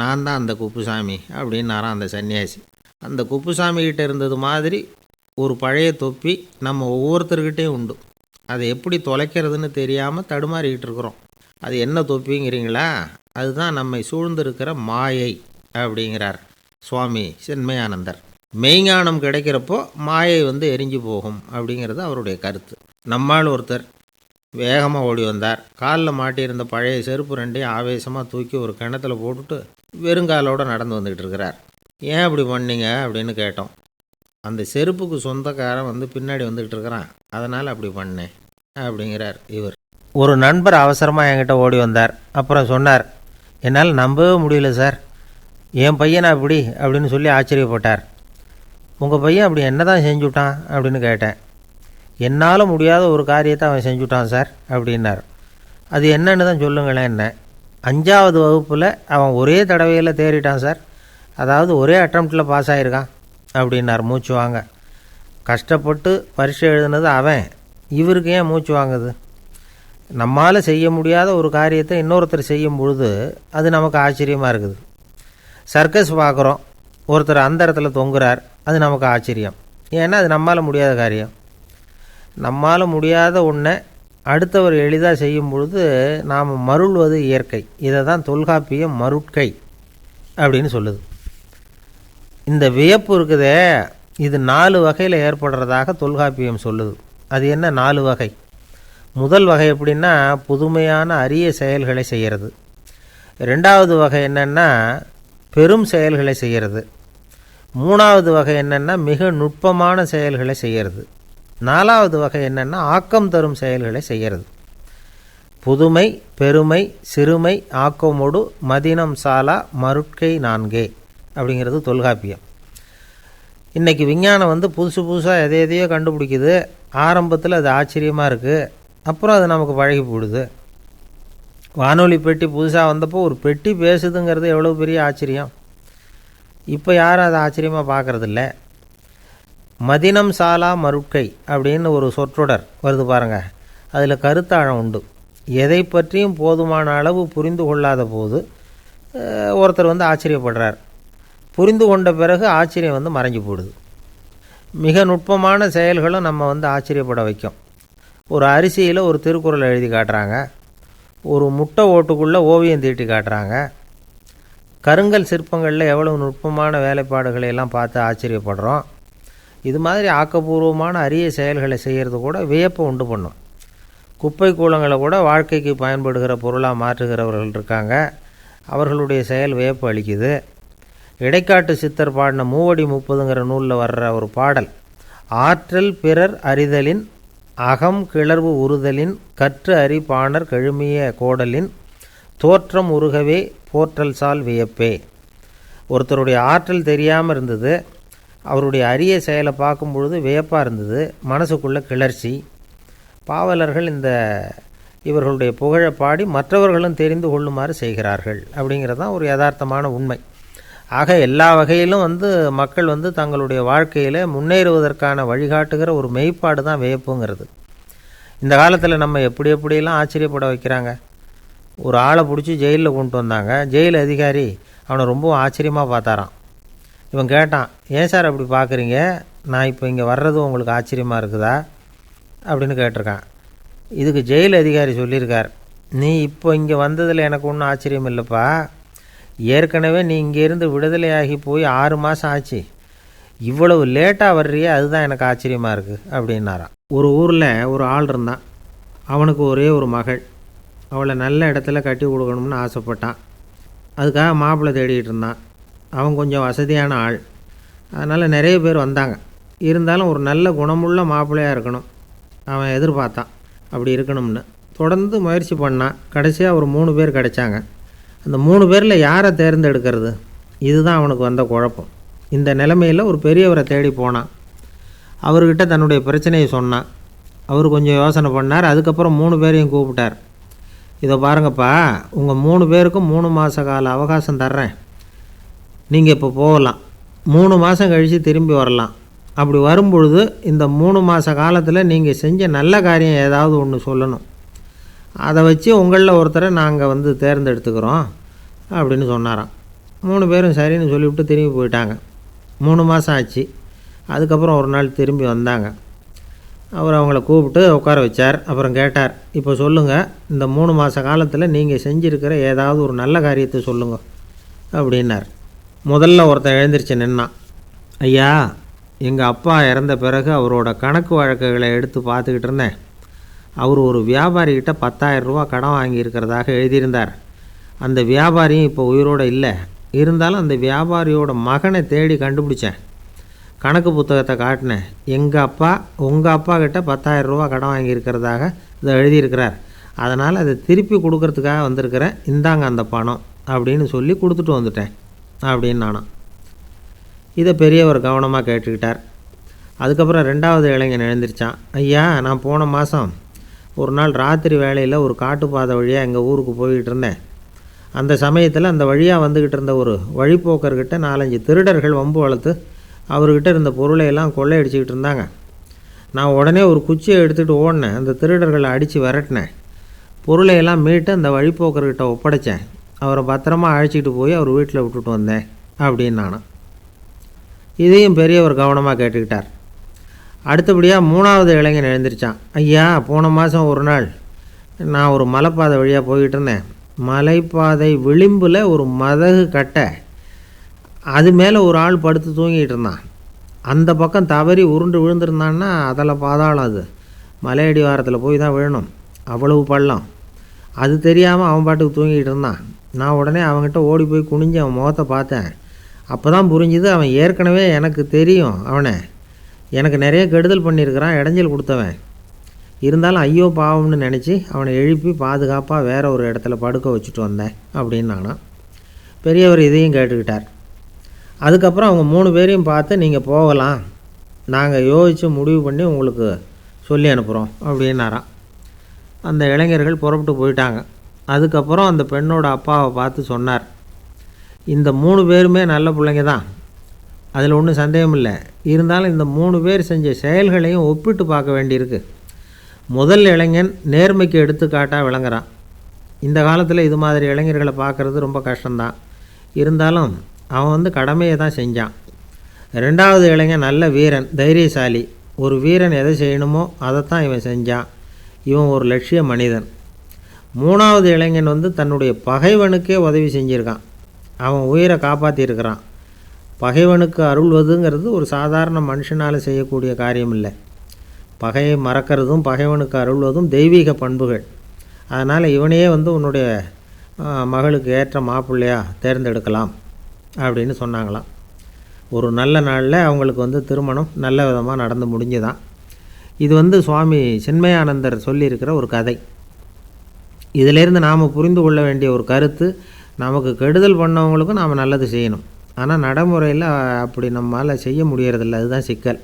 நான் தான் அந்த குப்புசாமி அப்படின்னாரான் அந்த சன்னியாசி. அந்த குப்புசாமிகிட்ட இருந்தது மாதிரி ஒரு பழைய தொப்பி நம்ம ஒவ்வொருத்தர்கிட்டையும் உண்டு. அதை எப்படி தொலைக்கிறதுன்னு தெரியாமல் தடுமாறிக்கிட்டு இருக்கிறோம். அது என்ன தொப்பிங்கிறீங்களா? அதுதான் நம்மை சூழ்ந்திருக்கிற மாயை அப்படிங்கிறார் சுவாமி சின்மயானந்தர். மெய்ஞானம் கிடைக்கிறப்போ மாயை எரிஞ்சு போகும் அப்படிங்கிறது அவருடைய கருத்து. நம்மால் ஒருத்தர் வேகமாக ஓடி வந்தார். காலில் மாட்டியிருந்த பழைய செருப்பு ரெண்டையும் ஆவேசமாக தூக்கி ஒரு கிணத்துல போட்டுட்டு வெறுங்காலோடு நடந்து வந்துக்கிட்டு இருக்கிறார். ஏன் அப்படி பண்ணீங்க அப்படின்னு கேட்டோம். அந்த செருப்புக்கு சொந்தக்காரன் வந்து பின்னாடி வந்துக்கிட்டு இருக்கிறான், அதனால் அப்படி பண்ணேன் அப்படிங்கிறார் இவர். ஒரு நண்பர் அவசரமாக என்கிட்ட ஓடி வந்தார். அப்புறம் சொன்னார், என்னால் நம்பவே முடியல சார், என் பையனை அப்படி அப்படின்னு சொல்லி ஆச்சரியப்பட்டார். உங்கள் பையன் அப்படி என்ன தான் செஞ்சுட்டான் அப்படின்னு கேட்டேன். என்னால் முடியாத ஒரு காரியத்தை அவன் செஞ்சுட்டான் சார் அப்படின்னார். அது என்னன்னு தான் சொல்லுங்களேன். என்ன 5வது வகுப்பில் அவன் ஒரே தடவையில் தேறிட்டான் சார், அதாவது ஒரே அட்டம்ப்டில் பாஸ் ஆகிருக்கான் அப்படின்னார் மூச்சு வாங்க. கஷ்டப்பட்டு பரீட்சை எழுதுனது அவன், இவருக்கு ஏன் மூச்சு வாங்குது? நம்மால் செய்ய முடியாத ஒரு காரியத்தை இன்னொருத்தர் செய்யும் பொழுது அது நமக்கு ஆச்சரியமாக இருக்குது. சர்க்கஸ் பார்க்குறோம், ஒருத்தர் அந்த இடத்துல தொங்குறார், அது நமக்கு ஆச்சரியம். ஏன்னா அது நம்மால் முடியாத காரியம். நம்மால் முடியாத ஒன்றை அடுத்தவர் எளிதாக செய்யும் பொழுது நாம் மருள்வது இயற்கை. இதை தான் தொல்காப்பியம் மருட்கை அப்படின்னு சொல்லுது. இந்த வியப்பு இருக்குதே, இது 4 வகையில் ஏற்படுறதாக தொல்காப்பியம் சொல்லுது. அது என்ன 4 வகை? முதல் வகை எப்படின்னா புதுமையான அரிய செயல்களை செய்கிறது. 2வது வகை என்னென்னா பெரும் செயல்களை செய்கிறது. 3வது வகை என்னென்னா மிக நுட்பமான செயல்களை செய்கிறது. 4வது வகை என்னென்னா ஆக்கம் தரும் செயல்களை செய்கிறது. புதுமை, பெருமை, சிறுமை, ஆக்கமோடு மதினம் சாலா மருட்கை 4 அப்படிங்கிறது தொல்காப்பியம். இன்றைக்கி விஞ்ஞானம் வந்து புதுசு புதுசாக எதையோ கண்டுபிடிக்குது. ஆரம்பத்தில் அது ஆச்சரியமாக இருக்குது, அப்புறம் அது நமக்கு பழகி போடுது. வானொலி பெட்டி புதுசாக வந்தப்போ ஒரு பெட்டி பேசுதுங்கிறது எவ்வளோ பெரிய ஆச்சரியம். இப்போ யாரும் அதை ஆச்சரியமாக பார்க்குறதில்ல. மதினம் சாலா மருட்கை அப்படின்னு ஒரு சொற்றொடர் வருது பாருங்கள், அதில் கருத்தாழம் உண்டு. எதை பற்றியும் போதுமான அளவு புரிந்து கொள்ளாத போது ஒருத்தர் வந்து ஆச்சரியப்படுறார். புரிந்து கொண்ட பிறகு ஆச்சரியம் வந்து மறைஞ்சு போடுது. மிக நுட்பமான செயல்களும் நம்ம வந்து ஆச்சரியப்பட வைக்கும். ஒரு அரிசியில் ஒரு திருக்குறள் எழுதி காட்டுறாங்க, ஒரு முட்டை ஓட்டுக்குள்ளே ஓவியம் தீட்டி காட்டுறாங்க. கருங்கல் சிற்பங்களில் எவ்வளவு நுட்பமான வேலைப்பாடுகளை எல்லாம் பார்த்து ஆச்சரியப்படுறோம். இது மாதிரி ஆக்கப்பூர்வமான அரிய செயல்களை செய்கிறது கூட வியப்பை உண்டு பண்ணும். குப்பை கூலங்களை கூட வாழ்க்கைக்கு பயன்படுகிற பொருளாக மாற்றுகிறவர்கள் இருக்காங்க, அவர்களுடைய செயல் வியப்பு அளிக்குது. இடைக்காட்டு சித்தர் பாடின 30 நூலில் வர்ற ஒரு பாடல், ஆற்றல் பிறர் அறிதலின் அகம் கிளர்வு உறுதலின் கற்று அறி பாணர் கழுமிய கோடலின் தோற்றம் உருகவே போற்றல் சால் வியப்பே. ஒருத்தருடைய ஆற்றல் தெரியாமல் இருந்தது, அவருடைய அரிய செயலை பார்க்கும் பொழுது வியப்பாக இருந்தது, மனசுக்குள்ளே கிளர்ச்சி. பாவலர்கள் இவர்களுடைய புகழை பாடி மற்றவர்களும் தெரிந்து கொள்ளுமாறு செய்கிறார்கள் அப்படிங்கிறது தான் ஒரு யதார்த்தமான உண்மை. ஆக எல்லா வகையிலும் வந்து மக்கள் வந்து தங்களுடைய வாழ்க்கையில் முன்னேறுவதற்கான வழிகாட்டுகிற ஒரு மெய்ப்பாடு தான் வியப்புங்கிறது. இந்த காலத்தில் நம்ம எப்படியெல்லாம் ஆச்சரியப்பட வைக்கிறாங்க. ஒரு ஆளை பிடிச்சி ஜெயிலில் கொண்டு வந்தாங்க. ஜெயில் அதிகாரி அவனை ரொம்ப ஆச்சரியமாக பார்த்தாரான். இவன் கேட்டான், ஏன் சார் அப்படி பார்க்குறீங்க, நான் இப்போ இங்கே வர்றது உங்களுக்கு ஆச்சரியமாக இருக்குதா அப்படின்னு கேட்டிருக்கான். இதுக்கு ஜெயில் அதிகாரி சொல்லியிருக்கார், நீ இப்போ இங்கே வந்ததில் எனக்கு ஒன்றும் ஆச்சரியம் இல்லைப்பா, ஏற்கனவே நீ இங்கேருந்து விடுதலையாகி போய் 6 மாதம் ஆச்சு, இவ்வளவு லேட்டாக வர்றியே அதுதான் எனக்கு ஆச்சரியமாக இருக்குது அப்படின்னாரான். ஒரு ஊரில் ஒரு ஆள் இருந்தான். அவனுக்கு ஒரே ஒரு மகள். அவளை நல்ல இடத்துல கட்டி கொடுக்கணும்னு ஆசைப்பட்டான். அதுக்காக மாப்பிள்ளை தேடிக்கிட்டு இருந்தான். அவன் கொஞ்சம் வசதியான ஆள், அதனால் நிறைய பேர் வந்தாங்க. இருந்தாலும் ஒரு நல்ல குணமுள்ள மாப்பிள்ளையாக இருக்கணும் அவன் எதிர்பார்த்தான். அப்படி இருக்கணும்னு தொடர்ந்து முயற்சி பண்ணான். கடைசியாக ஒரு 3 பேர் கிடைச்சாங்க. அந்த 3 பேரில் யாரை தேர்ந்தெடுக்கிறது, இதுதான் அவனுக்கு வந்த குழப்பம். இந்த நிலைமையில் ஒரு பெரியவரை தேடி போனான். அவர்கிட்ட தன்னுடைய பிரச்சனையை சொன்னான். அவர் கொஞ்சம் யோசனை பண்ணார். அதுக்கப்புறம் 3 பேரையும் கூப்பிட்டார். இதை பாருங்கப்பா, உங்கள் 3 பேருக்கும் 3 மாத கால அவகாசம் தர்றேன், நீங்கள் இப்போ போகலாம், 3 மாதம் கழித்து திரும்பி வரலாம். அப்படி வரும்பொழுது இந்த 3 மாத காலத்தில் நீங்கள் செஞ்ச நல்ல காரியம் ஏதாவது ஒன்று சொல்லணும், அதை வச்சு உங்களில் ஒருத்தரை நாங்கள் வந்து தேர்ந்தெடுத்துக்கிறோம் அப்படின்னு சொன்னாராம். 3 பேரும் சரின்னு சொல்லிவிட்டு திரும்பி போயிட்டாங்க. 3 மாதம் ஆச்சு. அதுக்கப்புறம் ஒரு நாள் திரும்பி வந்தாங்க. அவர் அவங்கள கூப்பிட்டு உட்கார வச்சார். அப்புறம் கேட்டார், இப்போ சொல்லுங்கள், இந்த 3 மாத காலத்தில் நீங்கள் செஞ்சுருக்கிற ஏதாவது ஒரு நல்ல காரியத்தை சொல்லுங்க அப்படின்னார். முதல்ல ஒருத்தன் எழுந்திரிச்சு நின்னான். ஐயா, எங்கள் அப்பா இறந்த பிறகு அவரோட கணக்கு வழக்குகளை எடுத்து பார்த்துக்கிட்டு இருந்தேன். அவர் ஒரு வியாபாரிகிட்ட 10,000 ரூபா கடன் வாங்கியிருக்கிறதாக எழுதியிருந்தார். அந்த வியாபாரியும் இப்போ உயிரோடு இல்லை. இருந்தாலும் அந்த வியாபாரியோட மகனை தேடி கண்டுபிடிச்சேன். கணக்கு புத்தகத்தை காட்டினேன். உங்கள் அப்பா கிட்ட 10,000 ரூபா கடன் வாங்கியிருக்கிறதாக இதை எழுதியிருக்கிறார். அதனால் அதை திருப்பி கொடுக்கறதுக்காக வந்திருக்கிறேன். இந்தாங்க அந்த பணம் அப்படின்னு சொல்லி கொடுத்துட்டு வந்துட்டேன் அப்படின்னு நானும். இதை பெரியவர் கவனமாக கேட்டுக்கிட்டார். அதுக்கப்புறம் 2வது இளைஞன் எழுந்திரிச்சான். ஐயா, நான் போன மாதம் ஒரு நாள் ராத்திரி வேளையில் ஒரு காட்டுப்பாதை வழியாக எங்கள் ஊருக்கு போய்கிட்டு இருந்தேன். அந்த சமயத்தில் அந்த வழியாக வந்துக்கிட்டு இருந்த ஒரு வழிப்போக்கர்கிட்ட 4-5 திருடர்கள் வம்பு வளர்த்து அவர்கிட்ட இருந்த பொருளை எல்லாம் கொள்ளையடிச்சிக்கிட்டு இருந்தாங்க. நான் உடனே ஒரு குச்சியை எடுத்துகிட்டு ஓடினேன். அந்த திருடர்களை அடித்து விரட்டினேன். பொருளை எல்லாம் மீட்டு அந்த வழிப்போக்கர்கிட்ட ஒப்படைச்சேன். அவரை பத்திரமா அழைச்சிக்கிட்டு போய் அவர் வீட்டில் விட்டுட்டு வந்தேன் அப்படின்னு நானும். இதையும் பெரியவர் கவனமாக கேட்டுக்கிட்டார். அடுத்தபடியாக 3வது இளைஞன் எழுந்திரிச்சான். ஐயா, போன மாதம் ஒரு நாள் நான் ஒரு மலைப்பாதை வழியாக போய்கிட்டு இருந்தேன். மலைப்பாதை விளிம்பில் ஒரு மதகு கட்டை, அது மேலே ஒரு ஆள் படுத்து தூங்கிட்டு இருந்தான். அந்த பக்கம் தவறி உருண்டு விழுந்திருந்தான்னா அதில் பாதாளம். அது மலையடி வாரத்தில் போய் தான் விழணும். அவ்வளவு பள்ளம். அது தெரியாமல் அவன் பாட்டுக்கு தூங்கிட்டு இருந்தான். நான் உடனே அவன்கிட்ட ஓடி போய் குனிஞ்சு அவன் முகத்தை பார்த்தேன். அப்போ தான் புரிஞ்சுது, அவன் ஏற்கனவே எனக்கு தெரியும். அவனை எனக்கு நிறைய கெடுதல் பண்ணியிருக்கிறான், இடைஞ்சல் கொடுத்தவன். இருந்தாலும் ஐயோ பாவம்னு நினச்சி அவனை எழுப்பி பாதுகாப்பாக வேறு ஒரு இடத்துல படுக்க வச்சுட்டு வந்தேன் அப்படின்னு நானும். பெரியவர் இதையும் கேட்டுக்கிட்டார். அதுக்கப்புறம் அவங்க 3 பேரையும் பார்த்து, நீங்கள் போகலாம், நாங்கள் யோசித்து முடிவு பண்ணி உங்களுக்கு சொல்லி அனுப்புகிறோம் அப்படின்னாராம். அந்த இளைஞர்கள் புறப்பட்டு போயிட்டாங்க. அதுக்கப்புறம் அந்த பெண்ணோட அப்பாவை பார்த்து சொன்னார், இந்த 3 பேருமே நல்ல பிள்ளைங்க தான், அதில் ஒன்றும் சந்தேகம் இல்லை. இருந்தாலும் இந்த 3 பேர் செஞ்ச செயல்களையும் ஒப்பிட்டு பார்க்க வேண்டியிருக்கு. முதல் இளைஞன் நேர்மைக்கு எடுத்துக்காட்டாக விளங்குறான். இந்த காலத்தில் இது மாதிரி இளைஞர்களை பார்க்குறது ரொம்ப கஷ்டம்தான். இருந்தாலும் அவன் கடமையை தான் செஞ்சான். 2வது இளைஞன் நல்ல வீரன், தைரியசாலி. ஒரு வீரன் எதை செய்யணுமோ அதைத்தான் இவன் செஞ்சான். இவன் ஒரு லட்சிய மனிதன். 3வது இளைஞன் தன்னுடைய பகைவனுக்கே உதவி செஞ்சுருக்கான். அவன் உயிரை காப்பாற்றியிருக்கிறான். பகைவனுக்கு அருள்வதுங்கிறது ஒரு சாதாரண மனுஷனால் செய்யக்கூடிய காரியம் இல்லை. பகையை மறக்கிறதும் பகைவனுக்கு அருள்வதும் தெய்வீக பண்புகள். அதனால் இவனையே உன்னுடைய மகளுக்கு ஏற்ற மாப்பிள்ளையாக தேர்ந்தெடுக்கலாம் அப்படின்னு சொன்னாங்களாம். ஒரு நல்ல நாளில் அவங்களுக்கு திருமணம் நல்ல விதமாக நடந்து முடிஞ்சுதான். இது சுவாமி சின்மயானந்தர் சொல்லியிருக்கிற ஒரு கதை. இதிலேருந்து நாம் புரிந்து கொள்ள வேண்டிய ஒரு கருத்து, நமக்கு கெடுதல் பண்ணவங்களுக்கும் நாம் நல்லது செய்யணும். ஆனால் நடைமுறையில் அப்படி நம்மளால் செய்ய முடியறதில்ல. அதுதான் சிக்கல்.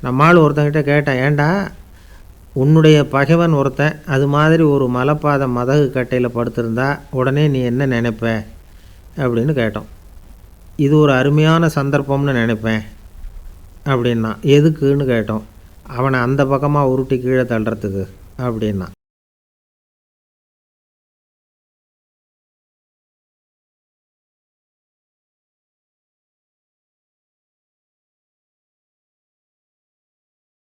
நம்மால் ஒருத்தங்கிட்ட கேட்டேன், ஏண்டா உன்னுடைய பகைவன் ஒருத்தன் அது மாதிரி ஒரு மலைப்பாதை மதகு கட்டையில் படுத்திருந்தா உடனே நீ என்ன நினைப்ப அப்படின்னு கேட்டோம். இது ஒரு அருமையான சந்தர்ப்பம்னு நினைப்பேன் அப்படின்னா. எதுக்குன்னு கேட்டோம். அவனை அந்த பக்கமாக உருட்டி கீழே தள்ளுறதுக்கு அப்படின்னா.